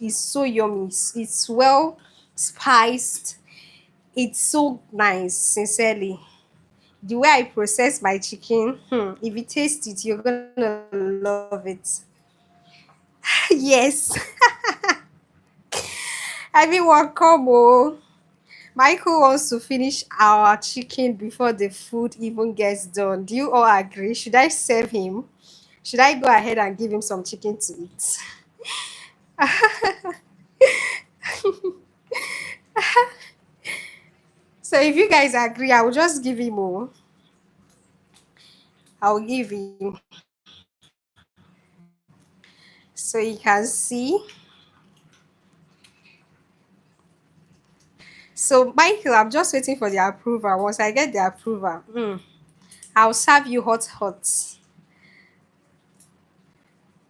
it's so yummy. It's well spiced. It's so nice, sincerely. The way I process my chicken, if you taste it, you're gonna love it. Yes. Everyone come oh. Michael wants to finish our chicken before the food even gets done. Do you all agree? Should I serve him? Should I go ahead and give him some chicken to eat? So if you guys agree, I will just give him more. I'll give him so you can see. So, Michael, I'm just waiting for the approval. Once I get the approval, I'll serve you hot, hot.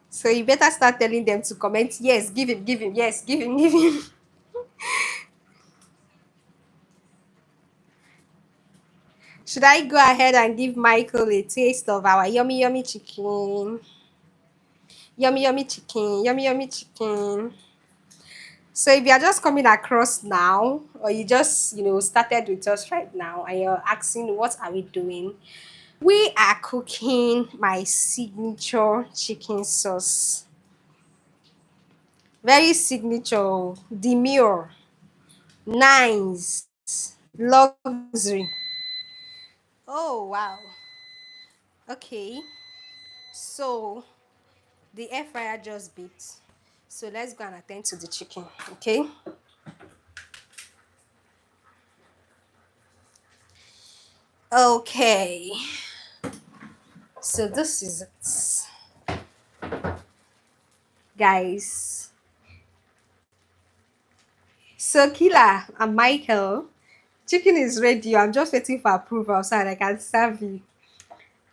So you better start telling them to comment. Yes, give him. Yes, give him, give him. Should I go ahead and give Michael a taste of our yummy, yummy chicken? Yummy, yummy chicken. Yummy, yummy chicken. So if you're just coming across now, or you just, started with us right now, and you're asking, what are we doing? We are cooking my signature chicken sauce. Very signature, demure, nice, luxury. Oh, wow. Okay. So the air fryer just beeped. So let's go and attend to the chicken. Okay. Okay. So this is it, guys. So Kila and Michael, chicken is ready. I'm just waiting for approval so that I can serve you.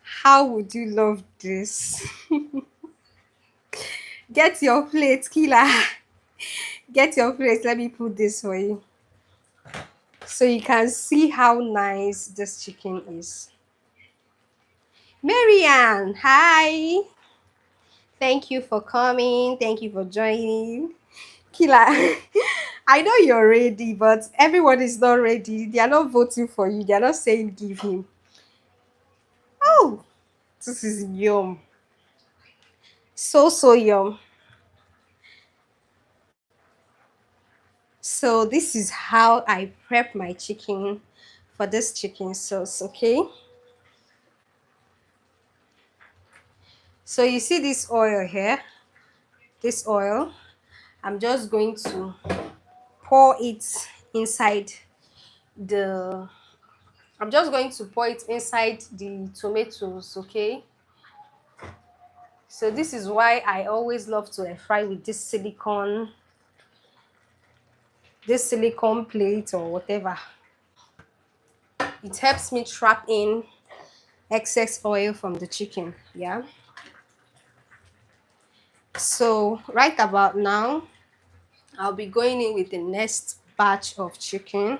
How would you love this? Get your plate, Kila. Get your plate. Let me put this for you. So you can see how nice this chicken is. Marianne, hi. Thank you for coming. Thank you for joining. Kila, I know you're ready, but everyone is not ready. They are not voting for you. They are not saying give him. Oh, this is yum. So, so yum. So this is how I prep my chicken for this chicken sauce, okay? So you see this oil here? This oil, I'm just going to pour it inside the I'm just going to pour it inside the tomatoes, okay? So this is why I always love to air fry with this silicone plate or whatever. It helps me trap in excess oil from the chicken, yeah? So right about now, I'll be going in with the next batch of chicken,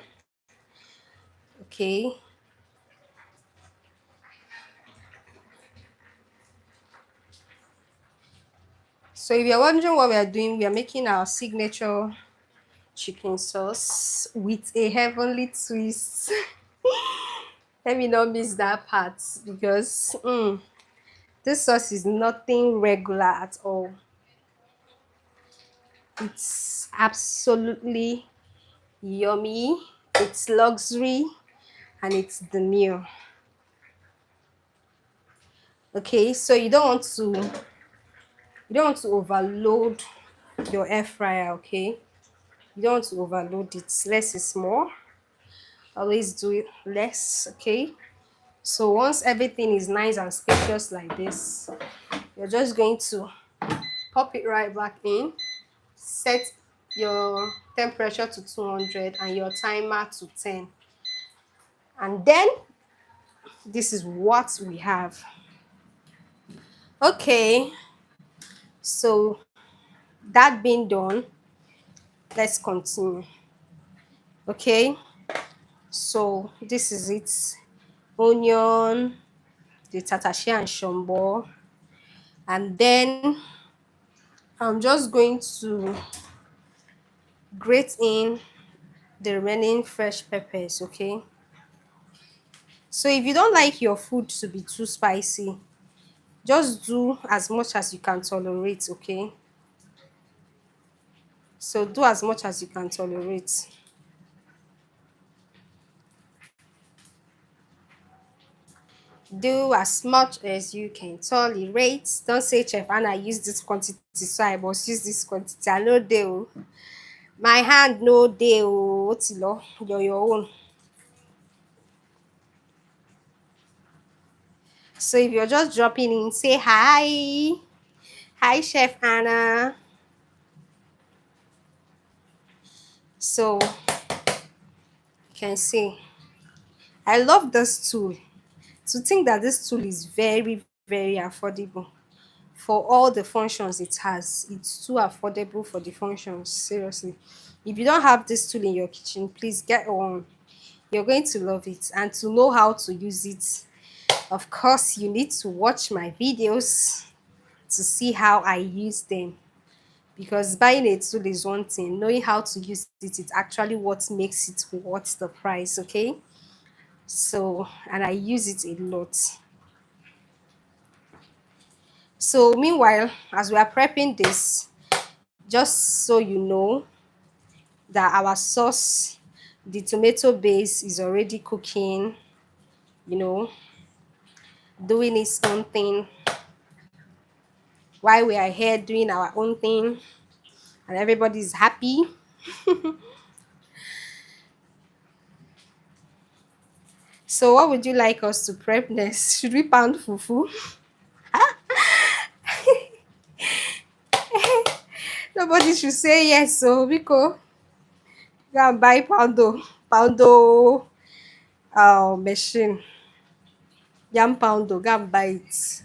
okay? So if you're wondering what we are doing, we are making our signature chicken sauce with a heavenly twist. Let me not miss that part because this sauce is nothing regular at all. It's absolutely yummy, it's luxury, and it's the meal. Okay, so you don't want to overload your air fryer, okay? You don't want to overload it. Less is more. Always do it less, okay? So once everything is nice and spacious like this, you're just going to pop it right back in, set your temperature to 200 and your timer to 10. And then this is what we have. Okay, so that being done, let's continue. Okay, so this is it. Onion, the tatashi and shombo, and then I'm just going to grate in the remaining fresh peppers, okay? So if you don't like your food to be too spicy, just do as much as you can tolerate, okay? So do as much as you can tolerate. Do as much as you can tolerate. Don't say, Chef Anna, use this quantity, so I must use this quantity. I no dey o. My hand no dey o. What's your own. So if you're just dropping in, say hi. Hi, Chef Anna. So can see, I love this tool. To think that this tool is very, very affordable for all the functions it has. It's too affordable for the functions, seriously. If you don't have this tool in your kitchen, please get one. You're going to love it. And to know how to use it, of course, you need to watch my videos to see how I use them. Because buying a tool is one thing, knowing how to use it is actually what makes it worth the price, okay? So, and I use it a lot. So meanwhile, as we are prepping this, just so you know that our sauce, the tomato base, is already cooking, you know, doing its own thing while we are here doing our own thing, and everybody's happy. So what would you like us to prep next? Should we pound fufu? Nobody should say yes, so Biko, go and buy poundo machine, yam poundo, go and buy it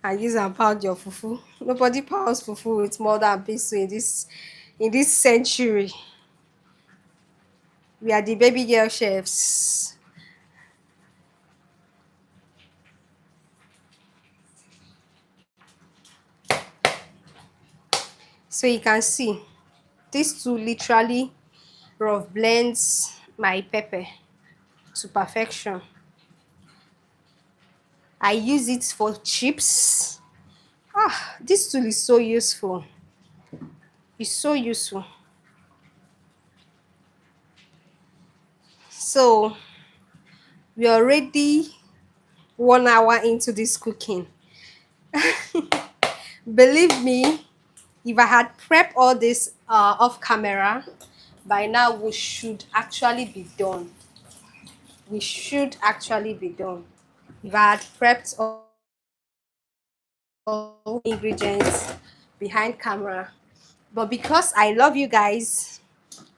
and use and pound your fufu. Nobody pounds fufu with more than peso in this century. We are the baby girl chefs. So you can see this tool literally rough blends my pepper to perfection. I use it for chips. This tool is so useful. It's so useful. So we're already 1 hour into this cooking. Believe me, if I had prepped all this off camera, by now we should actually be done. We should actually be done. If I had prepped all ingredients behind camera. But because I love you guys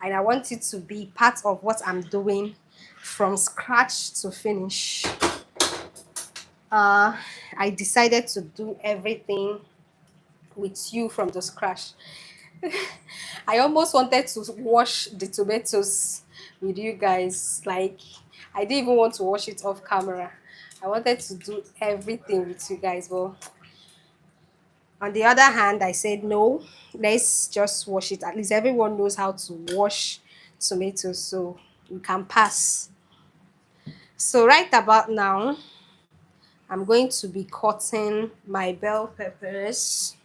and I want it to be part of what I'm doing from scratch to finish, I decided to do everything with you from the scratch. I almost wanted to wash the tomatoes with you guys. Like, I didn't even want to wash it off camera. I wanted to do everything with you guys. But on the other hand, I said, no, let's just wash it. At least everyone knows how to wash tomatoes, so we can pass. So right about now, I'm going to be cutting my bell peppers.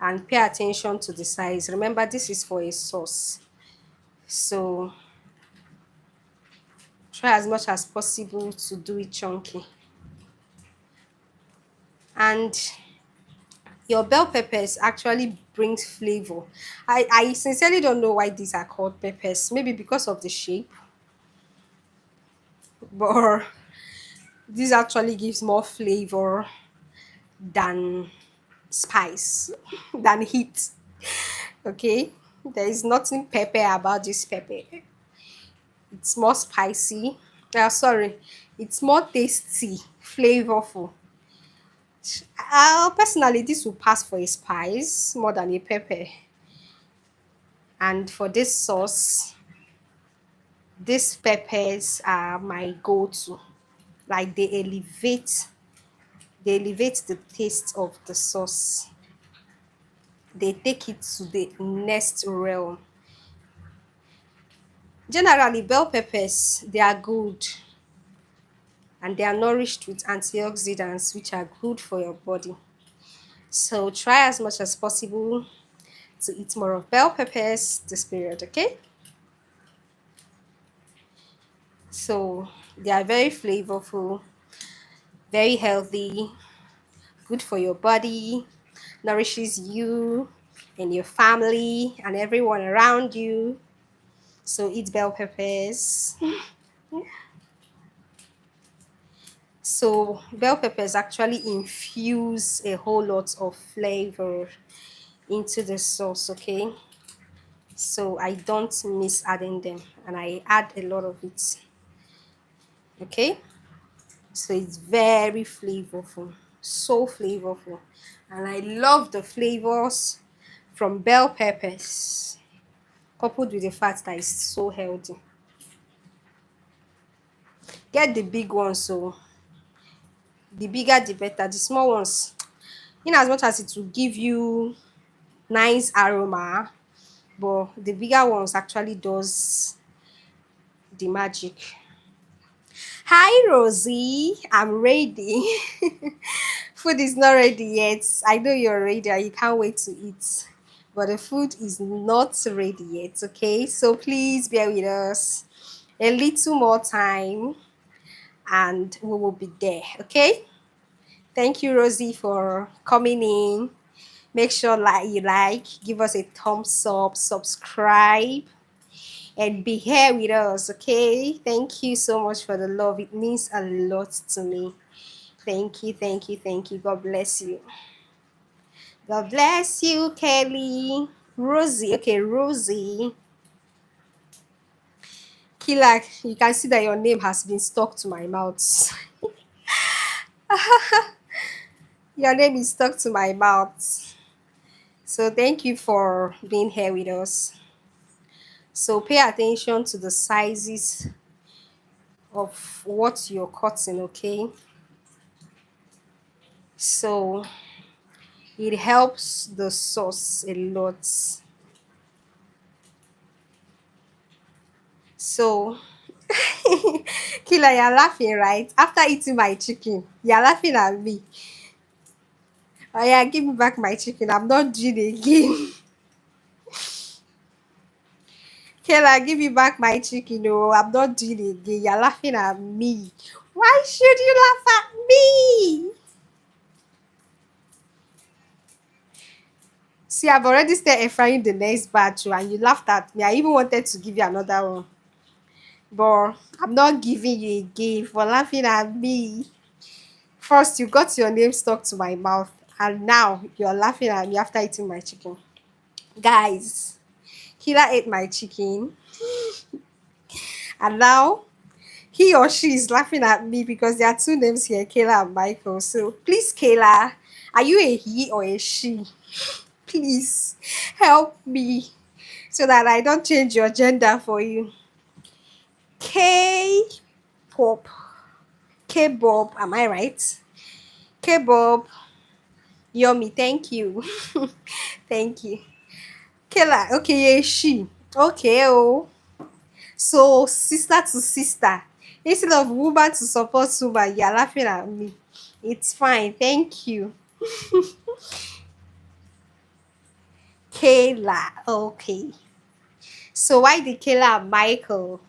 And pay attention to the size. Remember, this is for a sauce. So try as much as possible to do it chunky. And your bell peppers actually brings flavor. I sincerely don't know why these are called peppers. Maybe because of the shape. But this actually gives more flavor than spice, than heat. Okay? There is nothing pepper about this pepper. It's more spicy. Sorry, it's more tasty, flavorful. Personally, this will pass for a spice more than a pepper. And for this sauce, these peppers are my go-to. Like they elevate the taste of the sauce. They take it to the next realm. Generally, bell peppers, they are good and they are nourished with antioxidants which are good for your body. So try as much as possible to eat more of bell peppers this period, okay? So they are very flavorful, very healthy, good for your body, nourishes you and your family and everyone around you. So eat bell peppers. So bell peppers actually infuse a whole lot of flavor into the sauce, okay? so I don't miss adding them, and I add a lot of it. Okay, so it's very flavorful, so flavorful, and I love the flavors from bell peppers coupled with the fact that it's so healthy. Get the big ones, so the bigger the better. The small ones, in as much as it will give you nice aroma, but the bigger ones actually does the magic. Hi Rosie, I'm ready. Food is not ready yet. I know you're ready and you can't wait to eat. But the food is not ready yet, okay? So please bear with us. A little more time and we will be there, okay? Thank you, Rosie, for coming in. Make sure give us a thumbs up, subscribe, and be here with us, okay? Thank you so much for the love. It means a lot to me. Thank you, thank you, thank you. God bless you. God bless you, Kelly. Rosie, okay, Rosie. Kila, you can see that your name has been stuck to my mouth. Your name is stuck to my mouth. So thank you for being here with us. So pay attention to the sizes of what you're cutting, okay? So it helps the sauce a lot. So Killer, you're laughing, right? After eating my chicken, you're laughing at me. Oh yeah, give me back my chicken. I'm not doing it again. Killer, give me back my chicken. No, I'm not doing it again. You're laughing at me. Why should you laugh at me? See, I've already started frying the next batch, oh, and you laughed at me. I even wanted to give you another one. But I'm not giving you again for laughing at me. First, you got your name stuck to my mouth, and now you're laughing at me after eating my chicken. Guys, Killer ate my chicken, and now he or she is laughing at me because there are two names here, Kayla and Michael. So please, Kayla, are you a he or a she? Please help me so that I don't change your gender for you. K pop. K Bob, am I right? K Bob, yummy, thank you. Thank you. Kayla, okay, yeah, she. Okay, oh. So sister to sister. Instead of woman to support woman, you're laughing at me. It's fine, thank you. Kayla, okay. So why the Kayla and Michael?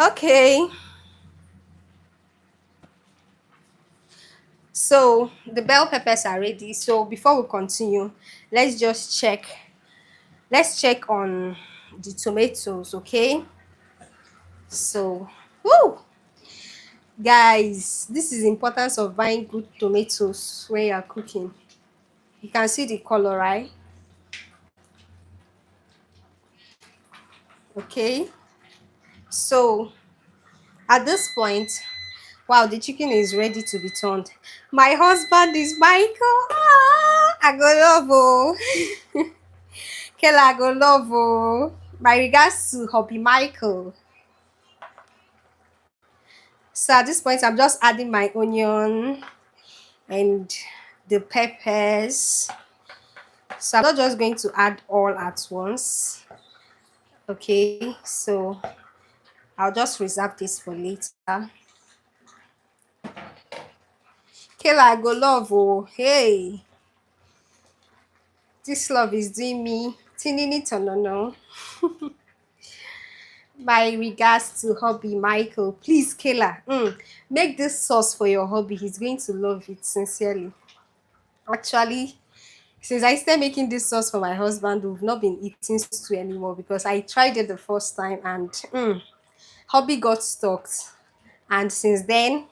Okay. So the bell peppers are ready. So before we continue, let's just check. Let's check on the tomatoes, okay? So, woo! Guys, this is the importance of buying good tomatoes when you are cooking. You can see the color, right? Okay. So at this point, wow, the chicken is ready to be turned. My husband is Michael. Ah, I go love oh. Kela, I go love oh. My regards to hubby Michael. So at this point, I'm just adding my onion and the peppers. So I'm not just going to add all at once. Okay, so I'll just reserve this for later. Kayla, I go love oh. Hey, this love is doing me tinini tonono. My regards to hubby Michael. Please, Kayla, make this sauce for your hubby. He's going to love it sincerely. Actually, since I started making this sauce for my husband, we've not been eating stew anymore because I tried it the first time and Hobby got stuck, and since then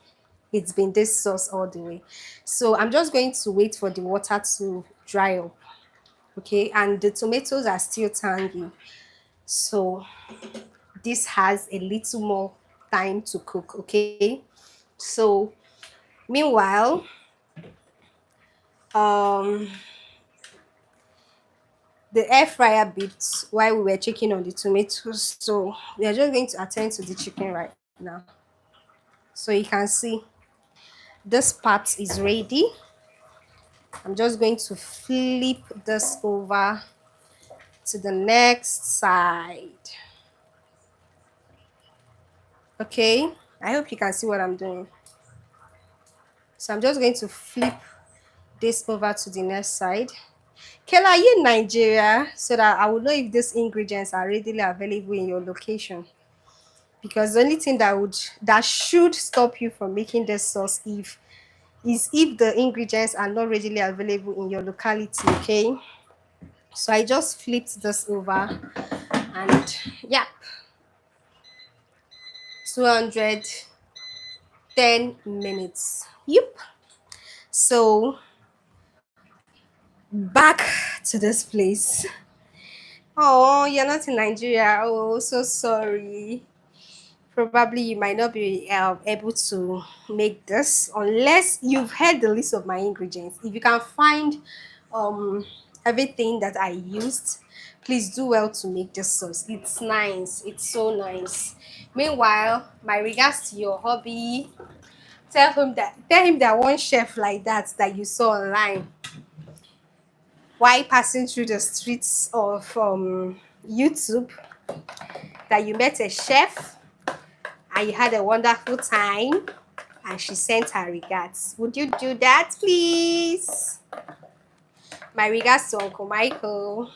it's been this sauce all the way. So I'm just going to wait for the water to dry up. Okay, and the tomatoes are still tangy, so this has a little more time to cook. Okay, so meanwhile, um the air fryer beeped while we were checking on the tomatoes, so we are just going to attend to the chicken right now. So you can see this part is ready. I'm just going to flip this over to the next side. Okay, I hope you can see what I'm doing. So I'm just going to flip this over to the next side. Kayla, are you in Nigeria, so that I will know if these ingredients are readily available in your location? Because the only thing that should stop you from making this sauce if the ingredients are not readily available in your locality. Okay, so I just flipped this over, and yeah, 210 minutes. Yep. So back to this place. Oh, you're not in Nigeria. Oh, so sorry. Probably you might not be able to make this unless you've heard the list of my ingredients. If you can find everything that I used, please do well to make this sauce. It's nice. It's so nice. Meanwhile, my regards to your hobby. Tell him that one chef like that you saw online while passing through the streets of YouTube, that you met a chef and you had a wonderful time, and she sent her regards. Would you do that, please? My regards to Uncle Michael.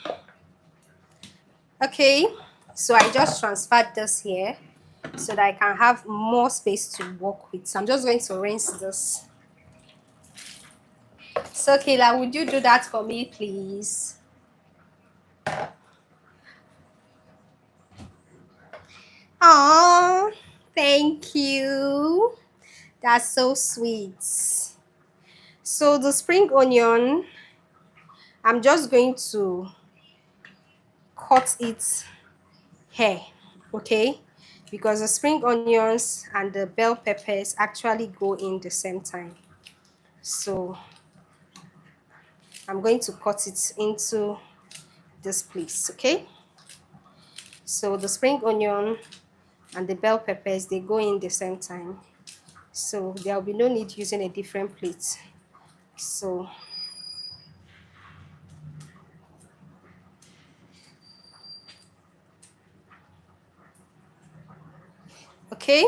Okay, so I just transferred this here so that I can have more space to work with. So I'm just going to rinse this. So Kayla, would you do that for me, please? Oh, thank you. That's so sweet. So the spring onion, I'm just going to cut it here, okay? Because the spring onions and the bell peppers actually go in the same time. So I'm going to cut it into this place, okay? So the spring onion and the bell peppers, they go in the same time. So there will be no need using a different plate. So okay,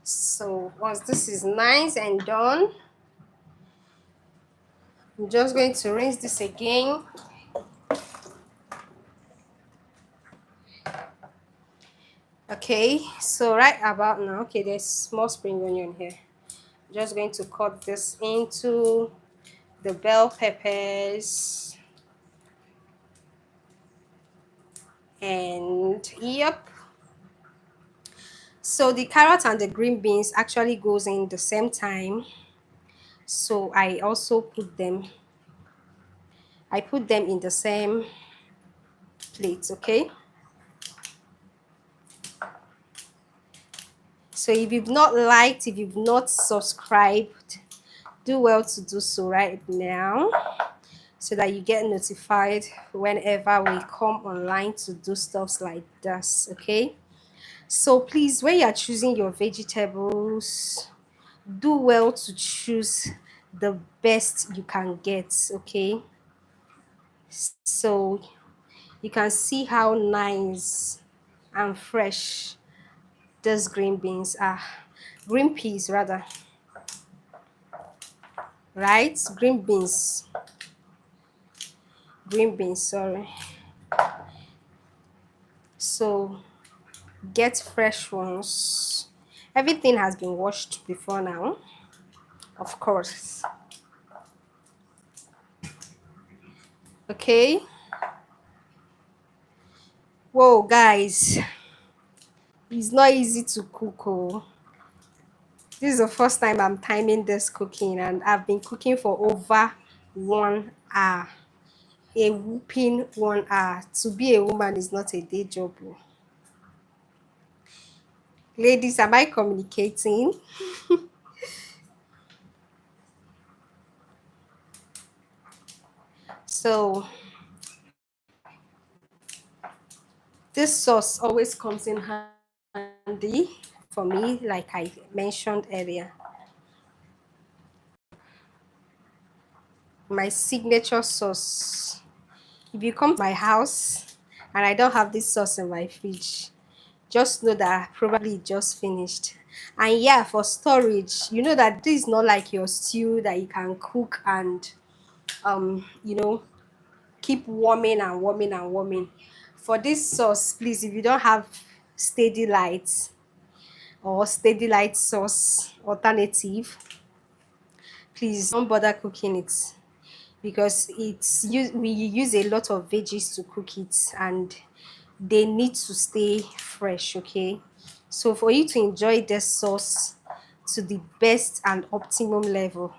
so once this is nice and done, I'm just going to rinse this again. Okay, so right about now, okay, there's small spring onion here. I'm just going to cut this into the bell peppers, and yep. So the carrot and the green beans actually goes in the same time, so I put them in the same plate. Okay, so if you've not subscribed, do well to do so right now, so that you get notified whenever we come online to do stuff like this. Okay, so please, when you are choosing your vegetables, do well to choose the best you can get. Okay, so you can see how nice and fresh these green beans are, green peas rather, right? Green beans, sorry. So get fresh ones. Everything has been washed before now, of course. Okay, whoa guys, It's not easy to cook. Oh, this is the first time I'm timing this cooking, and I've been cooking for over 1 hour. A whooping 1 hour. To be a woman is not a day job. Oh. Ladies, am I communicating? So this sauce always comes in handy for me, like I mentioned earlier. My signature sauce. If you come to my house and I don't have this sauce in my fridge, just know that probably it just finished. And yeah, for storage, you know that this is not like your stew that you can cook and you know, keep warming and warming and warming. For this sauce, please, if you don't have steady light or steady light sauce alternative, please don't bother cooking it, because we use a lot of veggies to cook it, and they need to stay fresh. Okay, so for you to enjoy this sauce to the best and optimum level,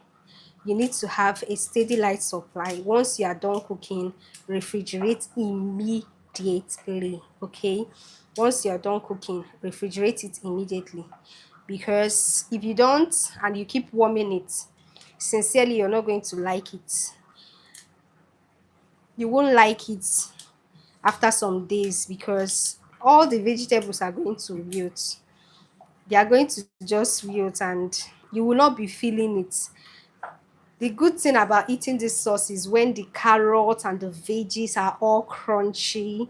you need to have a steady light supply. Once you are done cooking, refrigerate immediately. Okay, once you are done cooking, refrigerate it immediately, because if you don't and you keep warming it, sincerely, you're not going to like it. You won't like it after some days, because all the vegetables are going to wilt. They are going to just wilt, and you will not be feeling it. The good thing about eating this sauce is when the carrot and the veggies are all crunchy.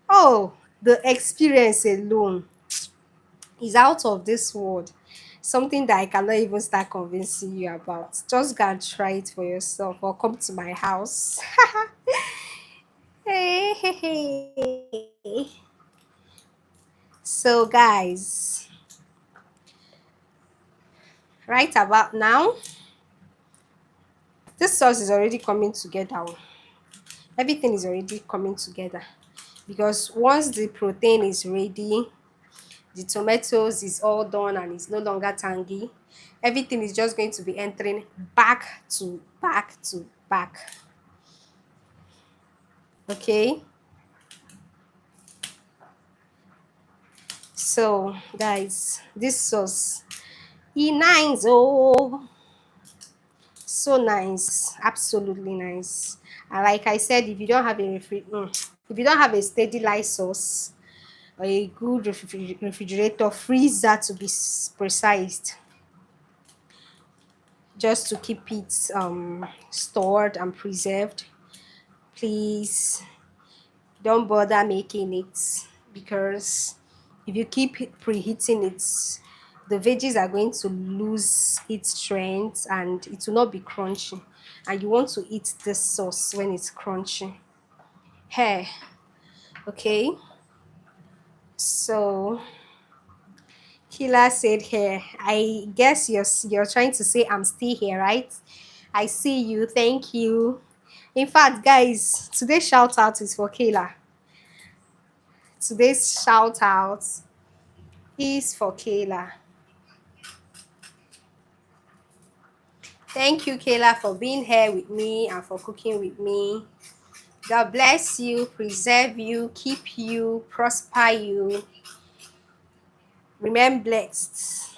Oh, the experience alone is out of this world. Something that I cannot even start convincing you about. Just go and try it for yourself, or come to my house. Hey, hey, hey. So, guys, right about now, this sauce is already coming together. Everything is already coming together, because once the protein is ready, the tomatoes is all done and it's no longer tangy, everything is just going to be entering back to back to back. Okay, so guys, this sauce e nice. Oh, so nice, absolutely nice. And like I said, if you don't have if you don't have a steady light sauce, or a good refrigerator, freezer to be precise, just to keep it stored and preserved, please don't bother making it, because if you keep preheating it, the veggies are going to lose its strength and it will not be crunchy, and you want to eat this sauce when it's crunchy. Hey, okay, so Kila said here, I guess you're trying to say I'm still here, right? I see you, thank you. In fact, guys, today's shout out is for Kayla. Today's shout out is for Kayla. Thank you, Kayla, for being here with me and for cooking with me. God bless you, preserve you, keep you, prosper you. Remain blessed.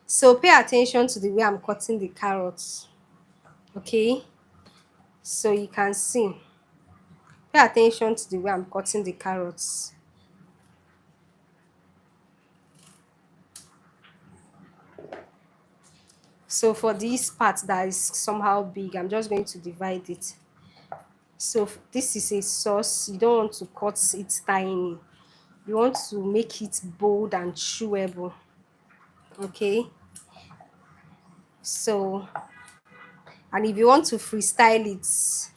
So pay attention to the way I'm cutting the carrots. Okay? So you can see. Pay attention to the way I'm cutting the carrots. So for this part that is somehow big, I'm just going to divide it. So this is a sauce. You don't want to cut it tiny. You want to make it bold and chewable. Okay. So, and if you want to freestyle it,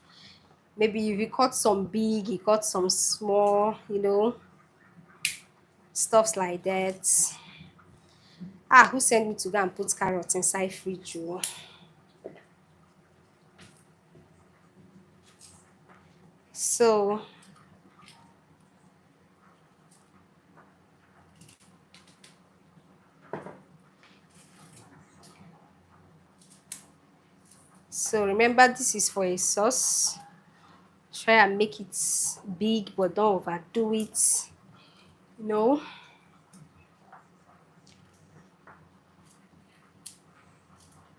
maybe if you cut some big, you cut some small, stuffs like that. Ah, who sent me to go and put carrots inside fridge? Oh? So So remember, this is for a sauce. Try and make it big, but don't overdo it. No.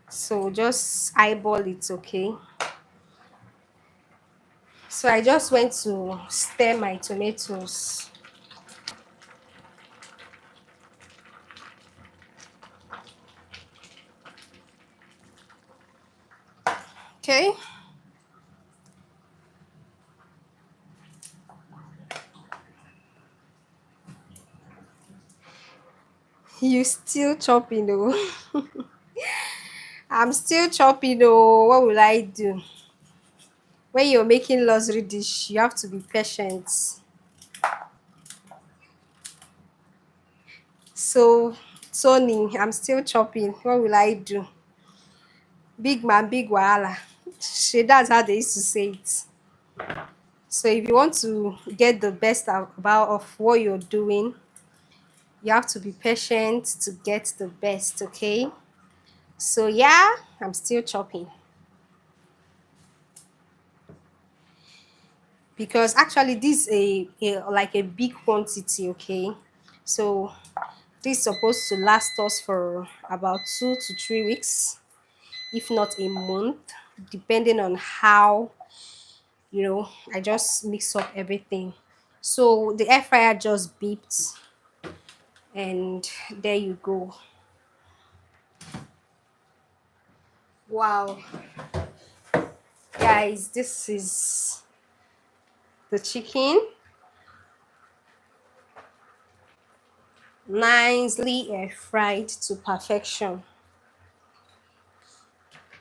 So just eyeball it, okay? So I just went to stir my tomatoes. Okay. You still chopping though. I'm still chopping though. What will I do? When you're making luxury dish, you have to be patient. So, Tony, I'm still chopping. What will I do? Big man, big wahala. Shit, that's how they used to say it. So if you want to get the best about of what you're doing, you have to be patient to get the best, okay? So yeah, I'm still chopping. Because actually this is a like a big quantity, okay? So this is supposed to last us for about 2 to 3 weeks, if not a month, depending on how, I just mix up everything. So the air fryer just beeped, and there you go. Wow, guys, this is the chicken, nicely air fried to perfection.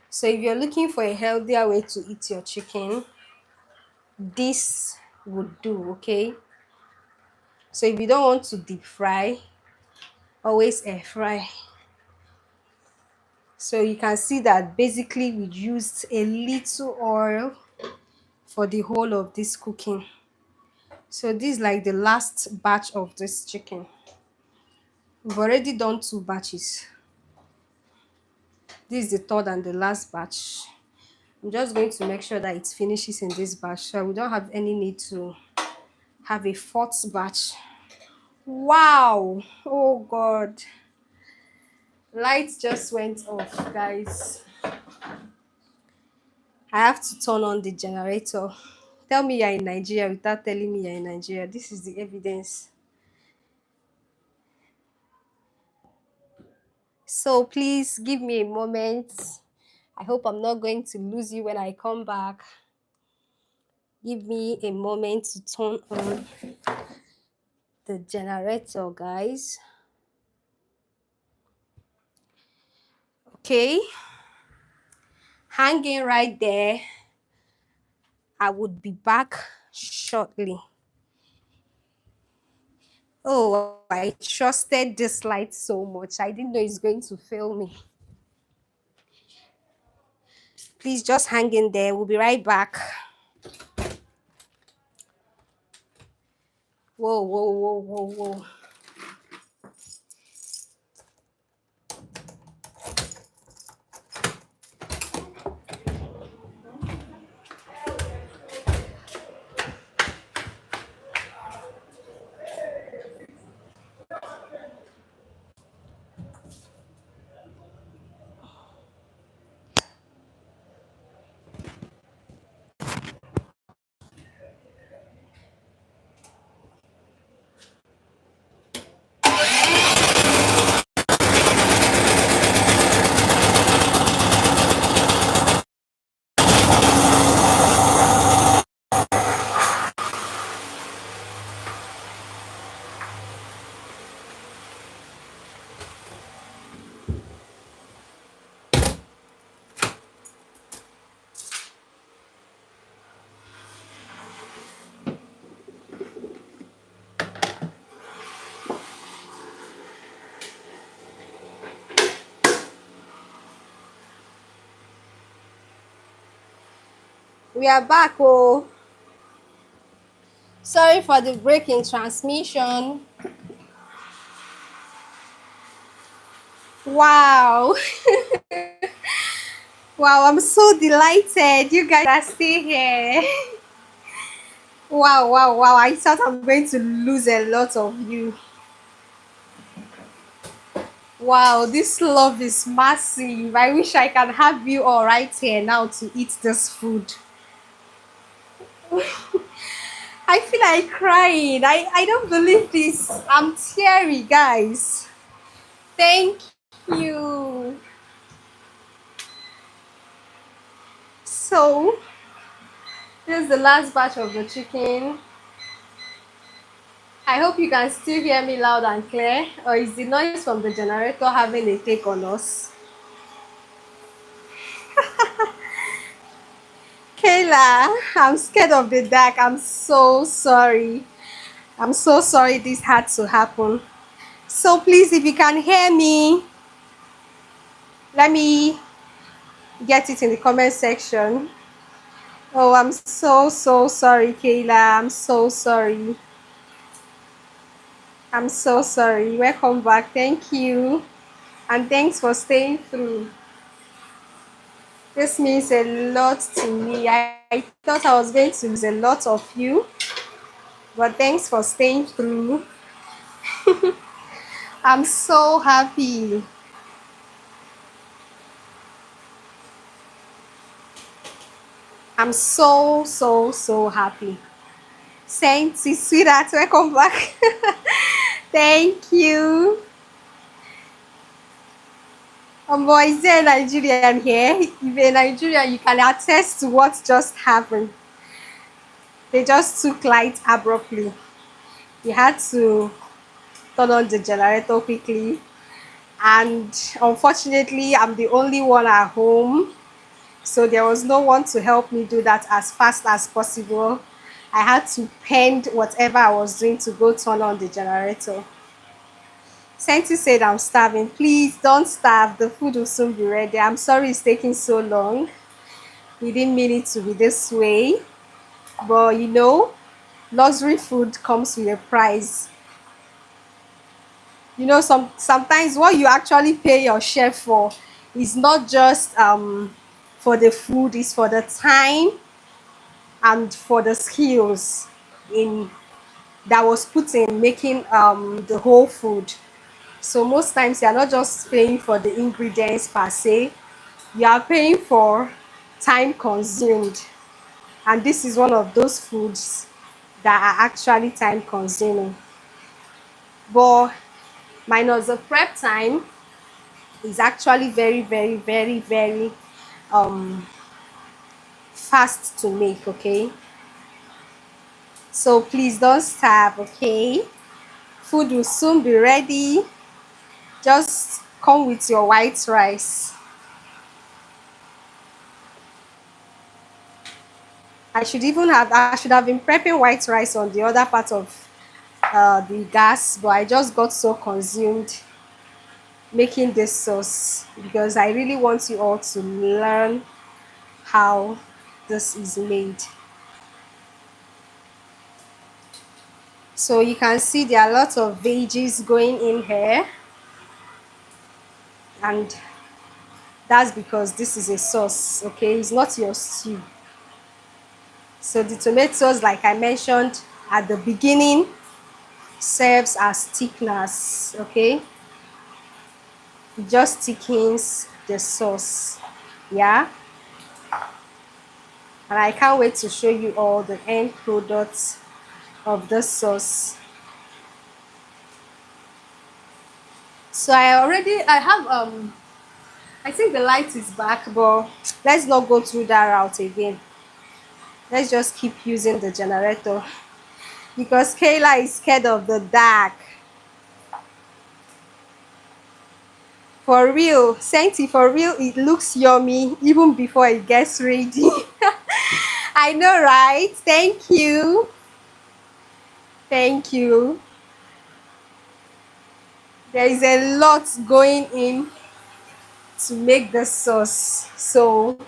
So if you're looking for a healthier way to eat your chicken, this would do, okay? So if you don't want to deep fry, always air fry. So you can see that basically we used a little oil for the whole of this cooking. So this is like the last batch of this chicken. We've already done 2 batches. This is the third and the last batch. I'm just going to make sure that it finishes in this batch, so we don't have any need to have a fourth batch. Wow, oh god, lights just went off, guys. I have to turn on the generator. Tell me you're in Nigeria without telling me you're in Nigeria. This is the evidence. So please give me a moment. I hope I'm not going to lose you when I come back. Give me a moment to turn on the generator, guys. Okay, hanging right there. I would be back shortly. Oh, I trusted this light so much. I didn't know it's going to fail me. Please just hang in there. We'll be right back. Whoa, whoa, whoa, whoa, whoa. We are back, oh. Sorry for the break in transmission. Wow. Wow, I'm so delighted you guys are still here. Wow, wow, wow. I thought I'm going to lose a lot of you. Wow, this love is massive. I wish I can have you all right here now to eat this food. I feel like crying. I don't believe this. I'm teary, guys. Thank you. So, this is the last batch of the chicken. I hope you can still hear me loud and clear, or is the noise from the generator having a take on us? Kayla, I'm scared of the dark. I'm so sorry. I'm so sorry this had to happen. So please, if you can hear me, let me get it in the comment section. Oh, I'm so sorry, Kayla. I'm so sorry. I'm so sorry. Welcome back. Thank you. And thanks for staying through. This means a lot to me. I thought I was going to lose a lot of you, but thanks for staying through. I'm so happy. I'm so happy. Sainty, sweetheart, welcome back. Thank you. Boy, is there a Nigerian here? If you're a Nigerian, you can attest to what just happened. They just took light abruptly. You had to turn on the generator quickly. And unfortunately, I'm the only one at home. So there was no one to help me do that as fast as possible. I had to pend whatever I was doing to go turn on the generator. Senti said I'm starving. Please don't starve. The food will soon be ready. I'm sorry it's taking so long. We didn't mean it to be this way. But you know, luxury food comes with a price. You know, sometimes what you actually pay your chef for is not just for the food, it's for the time and for the skills in that was put in making the whole food. So most times you're not just paying for the ingredients per se, you are paying for time consumed. And this is one of those foods that are actually time consuming. But minus the prep time is actually very um fast to make, okay? So please don't starve, okay? Food will soon be ready. Just come with your white rice. I should have been prepping white rice on the other part of the gas, but I just got so consumed making this sauce because I really want you all to learn how this is made. So you can see there are lots of veggies going in here, and that's because this is a sauce, okay? It's not your stew. So the tomatoes, like I mentioned at the beginning, serves as thickeners, okay? It just thickens the sauce, yeah? And I can't wait to show you all the end products of the sauce. So I have I think the light is back, but let's not go through that route again. Let's just keep using the generator because Kayla is scared of the dark. For real, Senti, for real, it looks yummy even before it gets ready. I know, right? Thank you. Thank you. There is a lot going in to make the sauce. So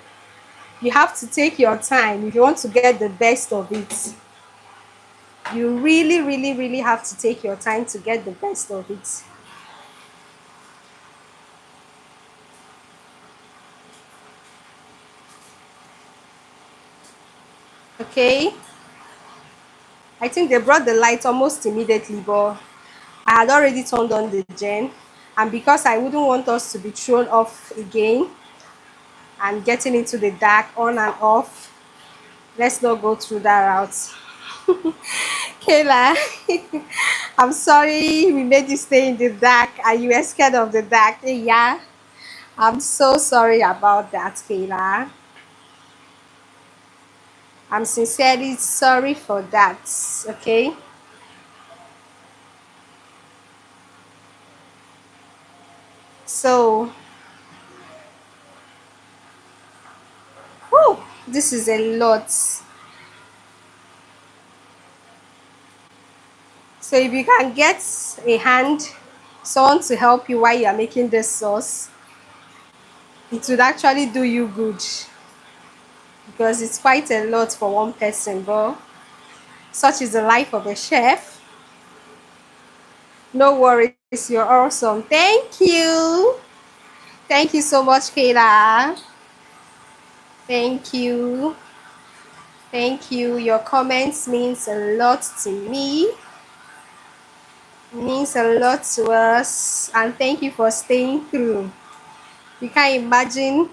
you have to take your time if you want to get the best of it. You really have to take your time to get the best of it. Okay, I think they brought the light almost immediately, but I had already turned on the gen, and because I wouldn't want us to be thrown off again and getting into the dark on and off, let's not go through that route. Kayla, I'm sorry we made you stay in the dark and you were scared of the dark. Yeah, I'm so sorry about that, Kayla. I'm sincerely sorry for that. Okay, so whew, this is a lot. So if you can get a hand, someone to help you while you are making this sauce, it would actually do you good because it's quite a lot for one person, but such is the life of a chef. No worries, you're awesome. Thank you. Thank you so much, Kayla. Thank you. Thank you. Your comments means a lot to me. Means a lot to us. And thank you for staying through. You can't imagine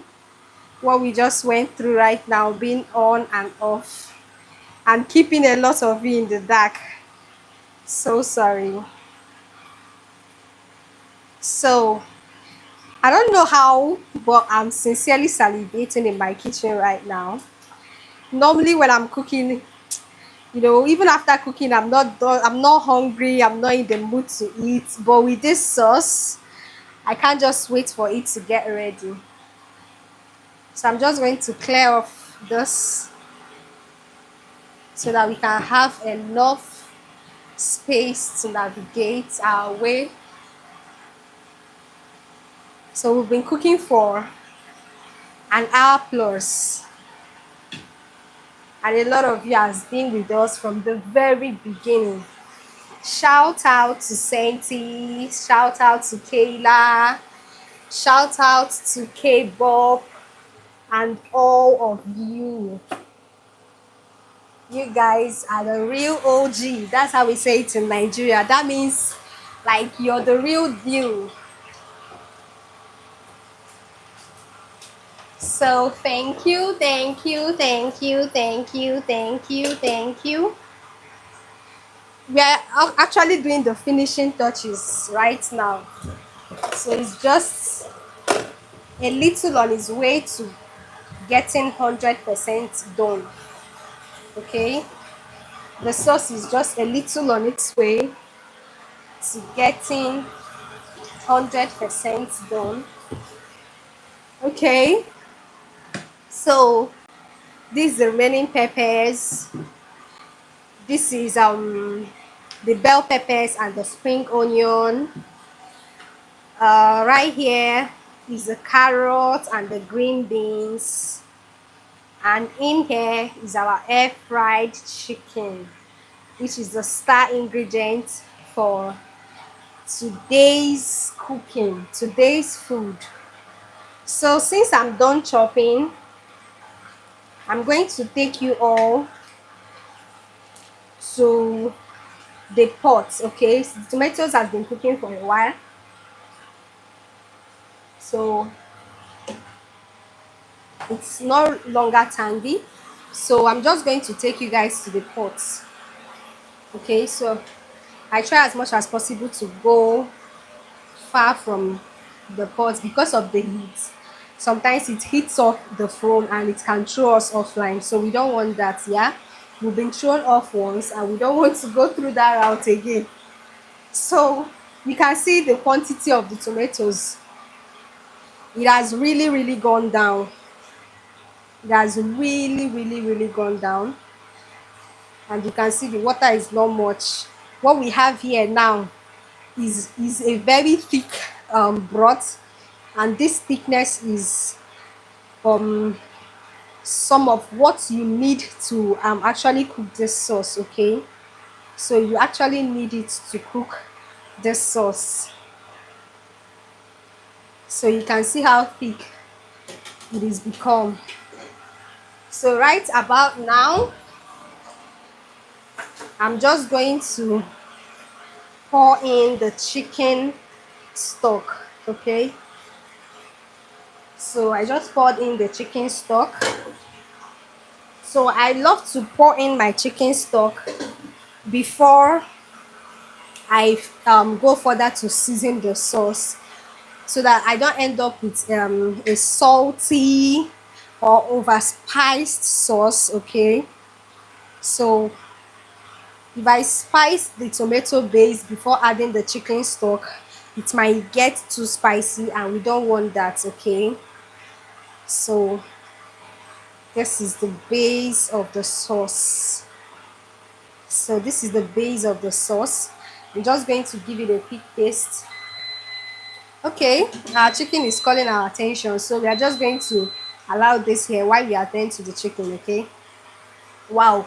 what we just went through right now, being on and off and keeping a lot of you in the dark. So sorry. So I don't know how, but I'm sincerely salivating in my kitchen right now. Normally when I'm cooking, even after cooking, I'm not done, I'm not hungry, I'm not in the mood to eat. But with this sauce, I can't just wait for it to get ready. So I'm just going to clear off this so that we can have enough space to navigate our way. So we've been cooking for an hour plus, and a lot of you has been with us from the very beginning. Shout out to Senti, shout out to Kayla, shout out to K-Bob, and all of you. You guys are the real OG. That's how we say it in Nigeria. That means like you're the real deal. So thank you, thank you, thank you, thank you, thank you, thank you. We are actually doing the finishing touches right now. So it's just a little on its way to getting 100% done. Okay, the sauce is just a little on its way to getting 100% done. Okay, so these are the remaining peppers. This is the bell peppers and the spring onion. Right here is the carrot and the green beans, and in here is our air fried chicken, which is the star ingredient for today's cooking, today's food. So since I'm done chopping, I'm going to take you all to the pot. Okay, so the tomatoes have been cooking for a while, so it's no longer tangy. So I'm just going to take you guys to the pot. Okay, so I try as much as possible to go far from the pot because of the heat. Sometimes it heats up the phone and it can throw us offline, so we don't want that. Yeah, we've been thrown off once and we don't want to go through that route again. So you can see the quantity of the tomatoes. It has really gone down. It has really gone down, and you can see the water is not much. What we have here now is a very thick broth, and this thickness is um some of what you need to actually cook this sauce. Okay, so you actually need it to cook this sauce. So you can see how thick it is become. So right about now, I'm just going to pour in the chicken stock. Okay, so I just poured in the chicken stock. So I love to pour in my chicken stock before I go further to season the sauce, so that I don't end up with a salty or over spiced sauce. Okay, so if I spice the tomato base before adding the chicken stock, it might get too spicy and we don't want that. Okay, so this is the base of the sauce. So this is the base of the sauce. I'm just going to give it a quick taste. Okay, our chicken is calling our attention, so we are just going to allow this here while we attend to the chicken. Okay, wow,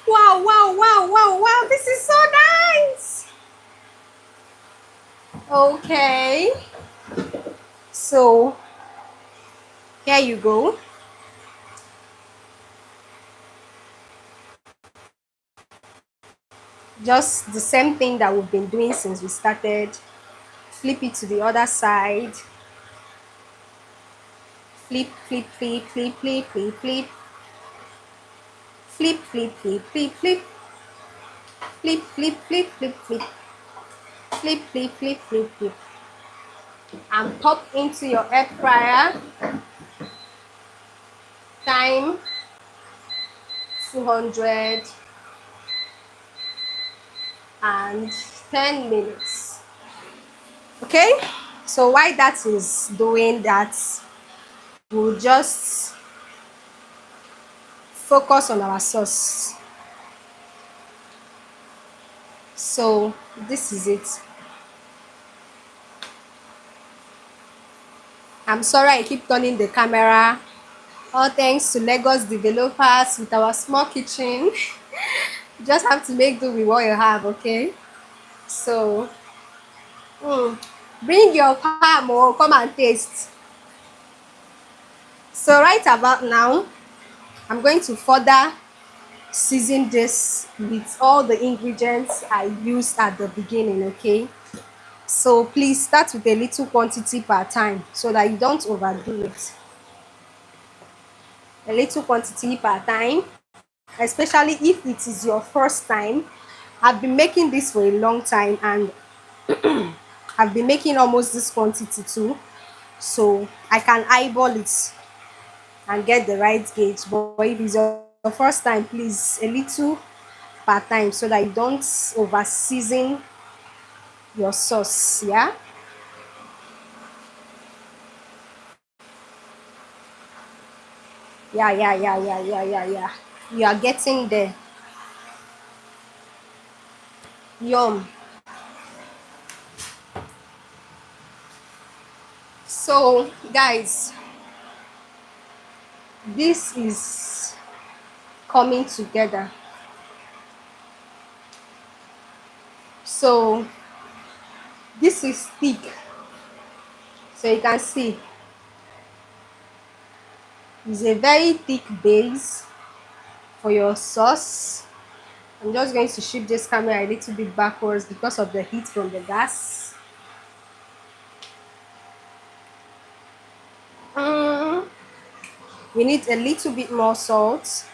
wow, wow, wow, wow, wow, this is so nice. Okay, so here you go. Just the same thing that we've been doing since we started. Flip it to the other side. Flip, flip, flip, flip, flip, flip, flip. Flip, flip, flip, flip, flip. Flip, flip, flip, flip, flip. Flip, flip, flip, flip, flip. And pop into your air fryer. Time 210 minutes. Okay, so while that is doing that, we'll just focus on our sauce. So this is it. I'm sorry I keep turning the camera. All thanks to Lagos developers with our small kitchen. You just have to make do with what you have. Okay, so bring your palm or come and taste. So right about now, I'm going to further season this with all the ingredients I used at the beginning. Okay, so please start with a little quantity per time so that you don't overdo it. A little quantity per time, especially if it is your first time. I've been making this for a long time and I've been making almost this quantity too, so I can eyeball it and get the right gauge. But if it's your first time, please a little per time so that you don't over season your sauce. Yeah, yeah. You are getting there. Yum. So guys, this is coming together. So this is thick, so you can see it's a very thick base for your sauce. I'm just going to shift this camera a little bit backwards because of the heat from the gas. Mm, we need a little bit more salt.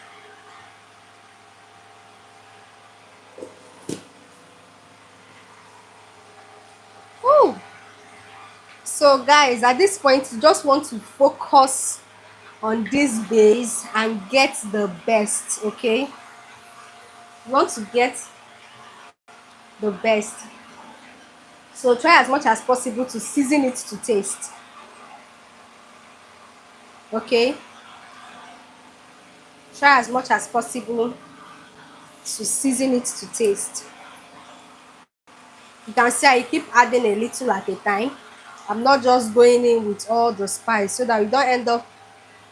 Oh, so guys, at this point, you just want to focus on this base and get the best. Okay, you want to get the best, so try as much as possible to season it to taste. Okay, try as much as possible to season it to taste. You can see I keep adding a little at a time. I'm not just going in with all the spice so that we don't end up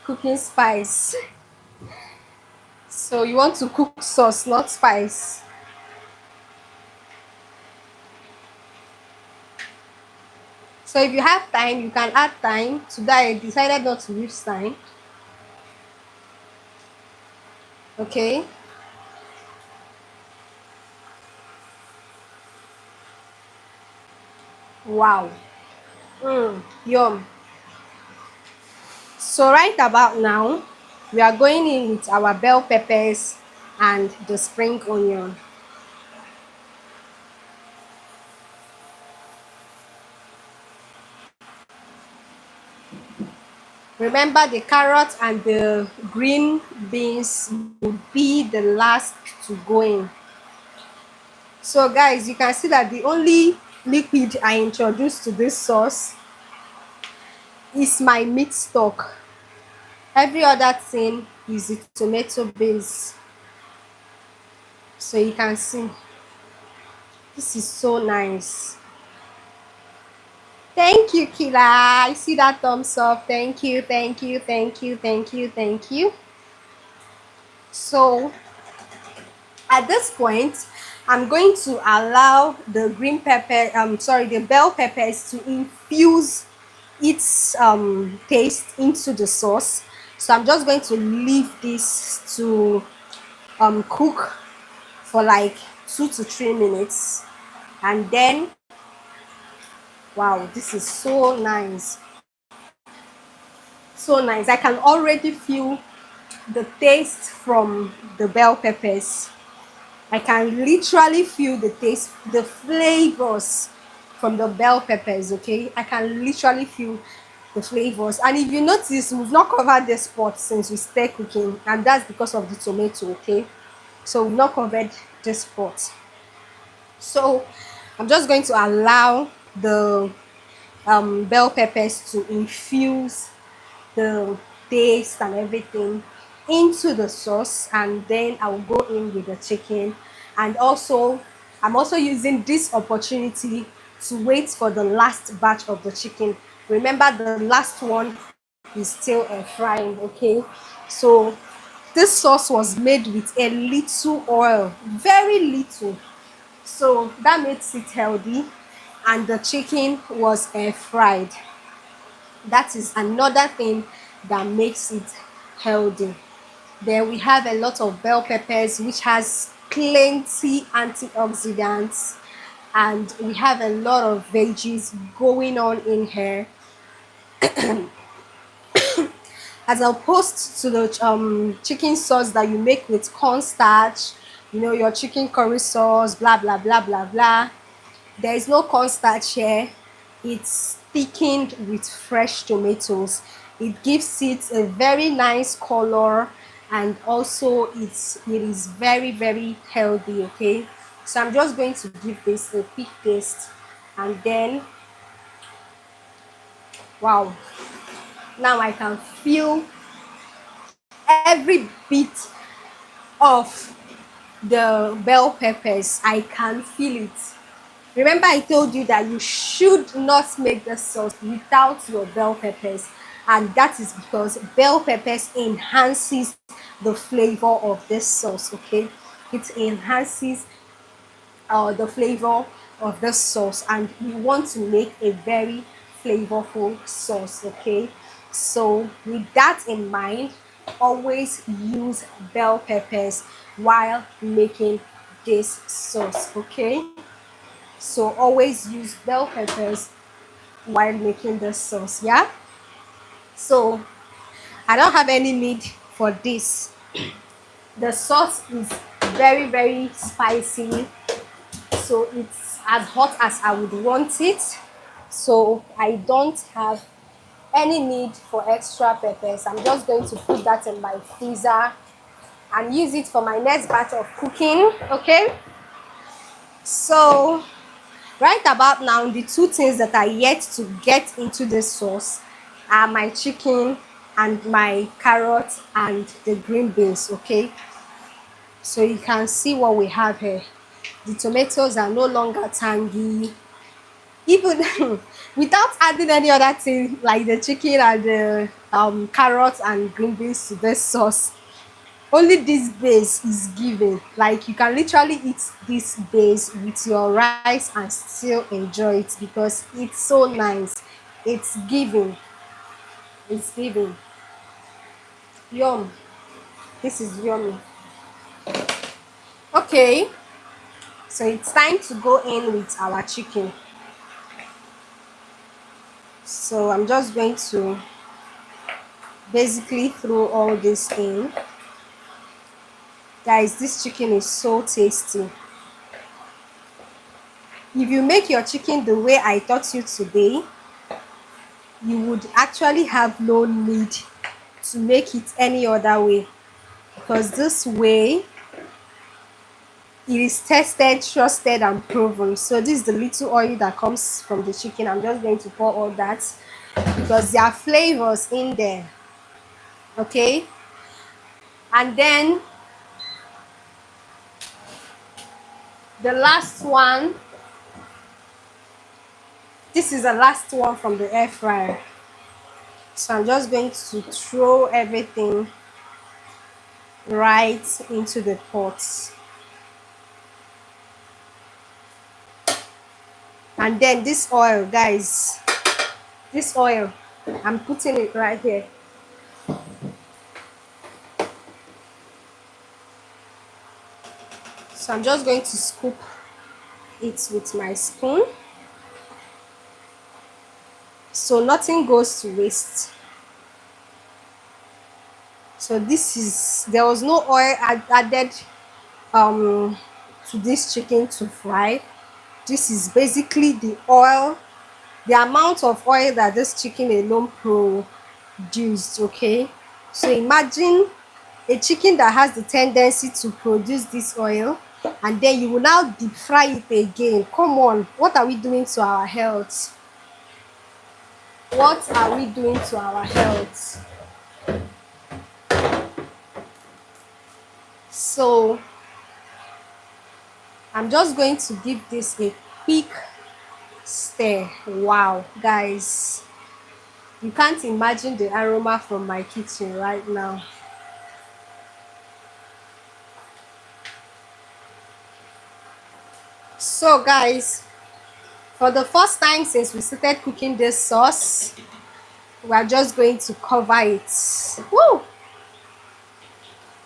cooking spice. So you want to cook sauce, not spice. So if you have time, you can add time. Today I decided not to use time. Okay, Wow. Yum. So right about now, we are going in with our bell peppers and the spring onion. Remember, the carrot and the green beans will be the last to go in. So guys, you can see that the only liquid I introduced to this sauce is my meat stock. Every other thing is the tomato base. So you can see, this is so nice. Thank you, Kila. I see that thumbs up. Thank you, thank you, thank you, thank you, thank you. So at this point, I'm going to allow the green pepper, the bell peppers to infuse its taste into the sauce. So I'm just going to leave this to cook for like 2 to 3 minutes, and then wow, this is so nice, so nice. I can already feel the taste from the bell peppers. I can literally feel the taste, the flavors from the bell peppers, okay? I can literally feel the flavors. And if you notice, we've not covered the spot since we started cooking, and that's because of the tomato, okay? So we've not covered the spot. So I'm just going to allow the bell peppers to infuse the taste and everything into the sauce, and then I'll go in with the chicken. And also, I'm also using this opportunity to wait for the last batch of the chicken. Remember, the last one is still frying, okay? So this sauce was made with a little oil, very little, so that makes it healthy. And the chicken was air fried. That is another thing that makes it healthy. Then we have a lot of bell peppers, which has plenty antioxidants, and we have a lot of veggies going on in here, as opposed to the chicken sauce that you make with cornstarch, your chicken curry sauce, blah blah blah blah blah. There is no cornstarch here. It's thickened with fresh tomatoes. It gives it a very nice color, and also it is very very healthy, okay? So I'm just going to give this a quick taste, and then wow, now I can feel every bit of the bell peppers. I can feel it. Remember, I told you that you should not make the sauce without your bell peppers, and that is because bell peppers enhances the flavor of this sauce, okay? It enhances the flavor of the sauce, and we want to make a very flavorful sauce, okay? So with that in mind, always use bell peppers while making this sauce, okay? So always use bell peppers while making the sauce, yeah? So I don't have any need for this. The sauce is very very spicy, so it's as hot as I would want it. So I don't have any need for extra peppers. I'm just going to put that in my freezer and use it for my next batch of cooking, okay? So right about now, the two things that are yet to get into the sauce are my chicken and my carrot and the green beans, okay? So you can see what we have here. The tomatoes are no longer tangy. Even without adding any other thing like the chicken and the carrots and green beans to this sauce, only this base is given. Like, you can literally eat this base with your rice and still enjoy it because it's so nice. It's giving. It's giving. Yum. This is yummy. Okay, so it's time to go in with our chicken. So I'm just going to basically throw all this in. Guys, this chicken is so tasty. If you make your chicken the way I taught you today, you would actually have no need to make it any other way, because this way it is tested, trusted, and proven. So this is the little oil that comes from the chicken. I'm just going to pour all that because there are flavors in there. Okay, and then the last one, this is the last one from the air fryer. So I'm just going to throw everything right into the pot. And then this oil, guys, this oil, I'm putting it right here. So I'm just going to scoop it with my spoon, so nothing goes to waste. So this is, there was no oil added to this chicken to fry. This is basically the oil, the amount of oil that this chicken alone produced. Okay, so imagine a chicken that has the tendency to produce this oil, and then you will now deep fry it again. Come on, what are we doing to our health? What are we doing to our health? So I'm just going to give this a quick stir. Wow, guys, you can't imagine the aroma from my kitchen right now. So guys, for the first time since we started cooking this sauce, we are just going to cover it. Woo!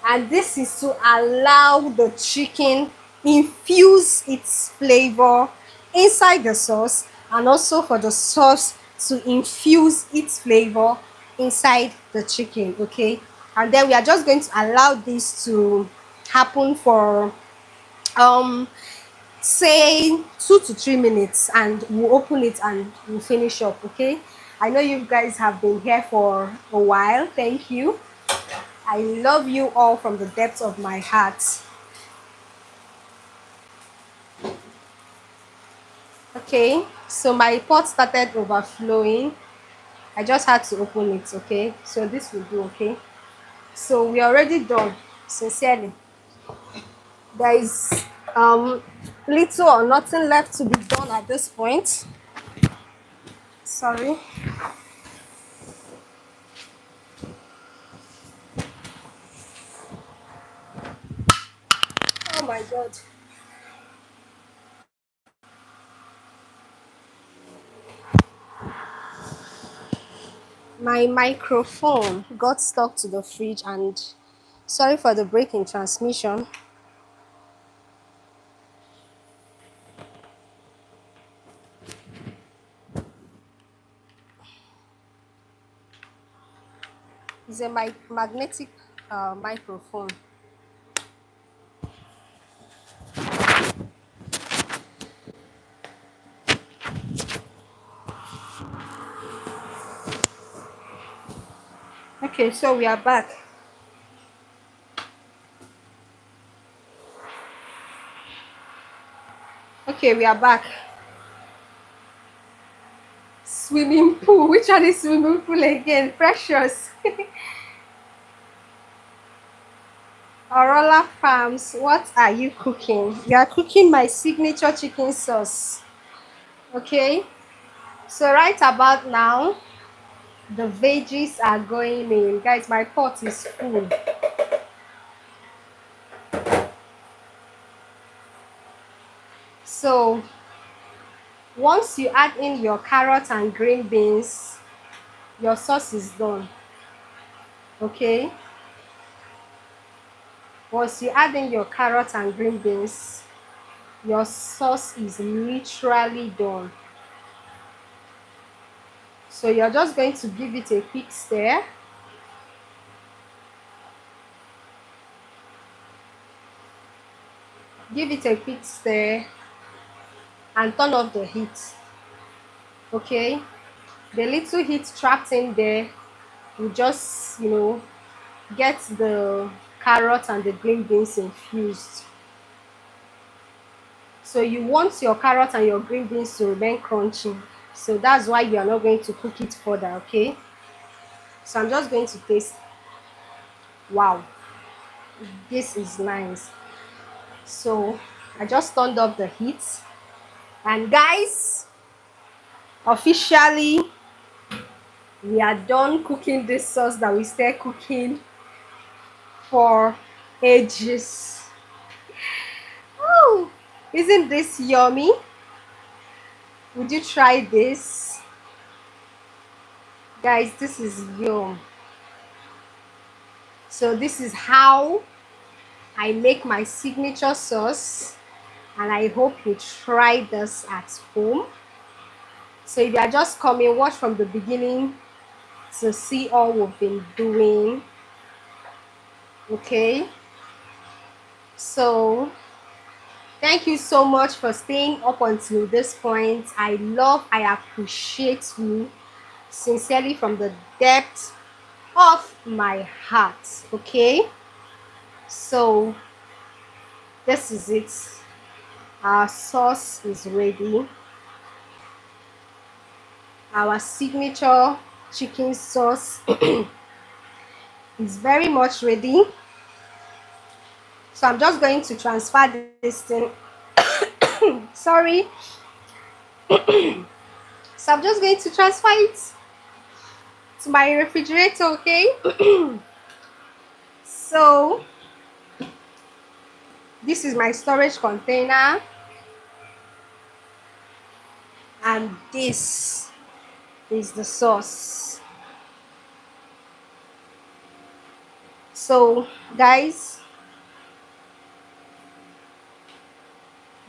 And this is to allow the chicken infuse its flavor inside the sauce, and also for the sauce to infuse its flavor inside the chicken. Okay, and then we are just going to allow this to happen for say 2 to 3 minutes, and we'll open it and we'll finish up. Okay, I know you guys have been here for a while. Thank you. I love you all from the depths of my heart. Okay, so my pot started overflowing. I just had to open it. Okay, so this will do. Okay, so we're already done. Sincerely, there is little or nothing left to be done at this point. Sorry. Oh my god. My microphone got stuck to the fridge, and sorry for the break in transmission. It's a magnetic microphone. Okay, so we are back. Okay, we are back. Swimming pool. Which one is swimming pool again? Precious. Aurora Farms, what are you cooking? You are cooking my signature chicken sauce. Okay, so right about now, the veggies are going in. Guys, my pot is full. So once you add in your carrot and green beans, your sauce is done. Okay, once you add in your carrot and green beans, your sauce is literally done. So you're just going to give it a quick stir. Give it a quick stir and turn off the heat. Okay? The little heat trapped in there will just, get the carrot and the green beans infused. So you want your carrot and your green beans to remain crunchy. So that's why you are not going to cook it further, okay? So I'm just going to taste. Wow, this is nice. So I just turned up the heat. And guys, officially, we are done cooking this sauce that we started cooking for ages. Oh, isn't this yummy? Would you try this? Guys, this is yum. So this is how I make my signature sauce, and I hope you try this at home. So if you are just coming, watch from the beginning to see all we've been doing. Okay, so thank you so much for staying up until this point. I appreciate you sincerely from the depth of my heart. Okay, so this is it. Our sauce is ready. Our signature chicken sauce is very much ready. So I'm just going to transfer this thing. Sorry. So I'm just going to transfer it to my refrigerator, okay? So this is my storage container, and this is the sauce. So guys,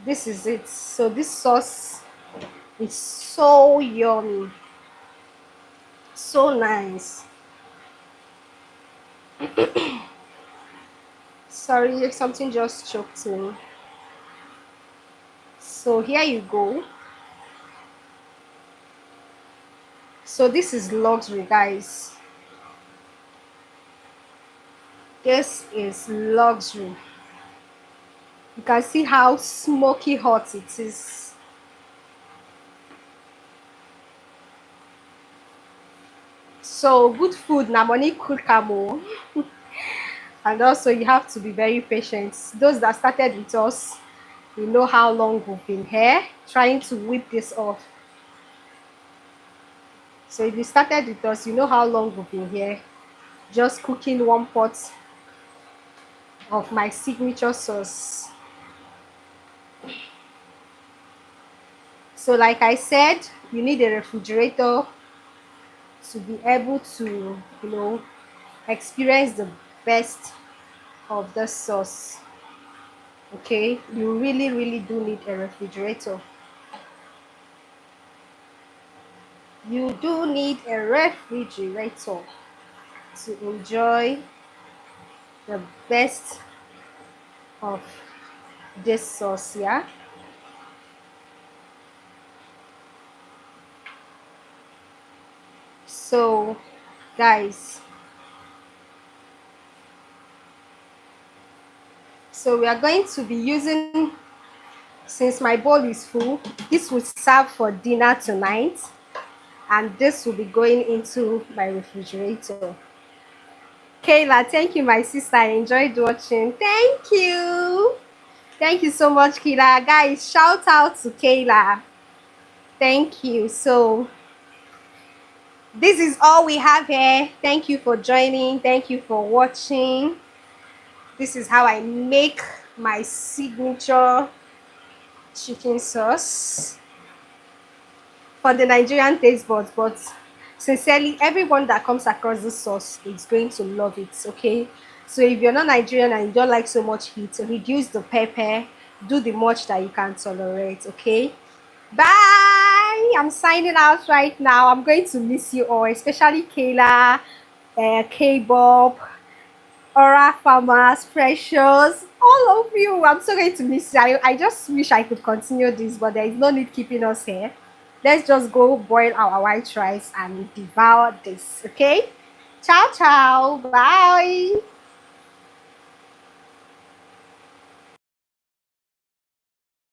this is it. So this sauce is so yummy, so nice. Sorry, something just choked me. So here you go. So this is luxury, guys. This is luxury. You can see how smoky hot it is. So good food na money cook am o. And also you have to be very patient. Those that started with us, you know how long we've been here trying to whip this off. So if you started with us, you know how long we've been here just cooking one pot of my signature sauce. So like I said, you need a refrigerator to be able to, experience the best of the sauce. Okay, you really do need a refrigerator. You do need a refrigerator to enjoy the best of this sauce, yeah. So guys, so we are going to be using, since my bowl is full, this will serve for dinner tonight, and this will be going into my refrigerator. Kayla, thank you, my sister. I enjoyed watching. Thank you so much, Kayla. Guys, shout out to Kayla. Thank you. So this is all we have here. Thank you for joining. Thank you for watching. This is how I make my signature chicken sauce for the Nigerian taste buds, but sincerely, everyone that comes across this sauce is going to love it. Okay, so if you're not Nigerian and you don't like so much heat, reduce the pepper, do the much that you can tolerate. Okay, bye. I'm signing out right now. I'm going to miss you all, especially Kayla, K-Bob, Aura Farmers, Precious, all of you. I'm so going to miss you. I just wish I could continue this, but there is no need keeping us here. Let's just go boil our white rice and devour this, okay? Ciao, ciao. Bye.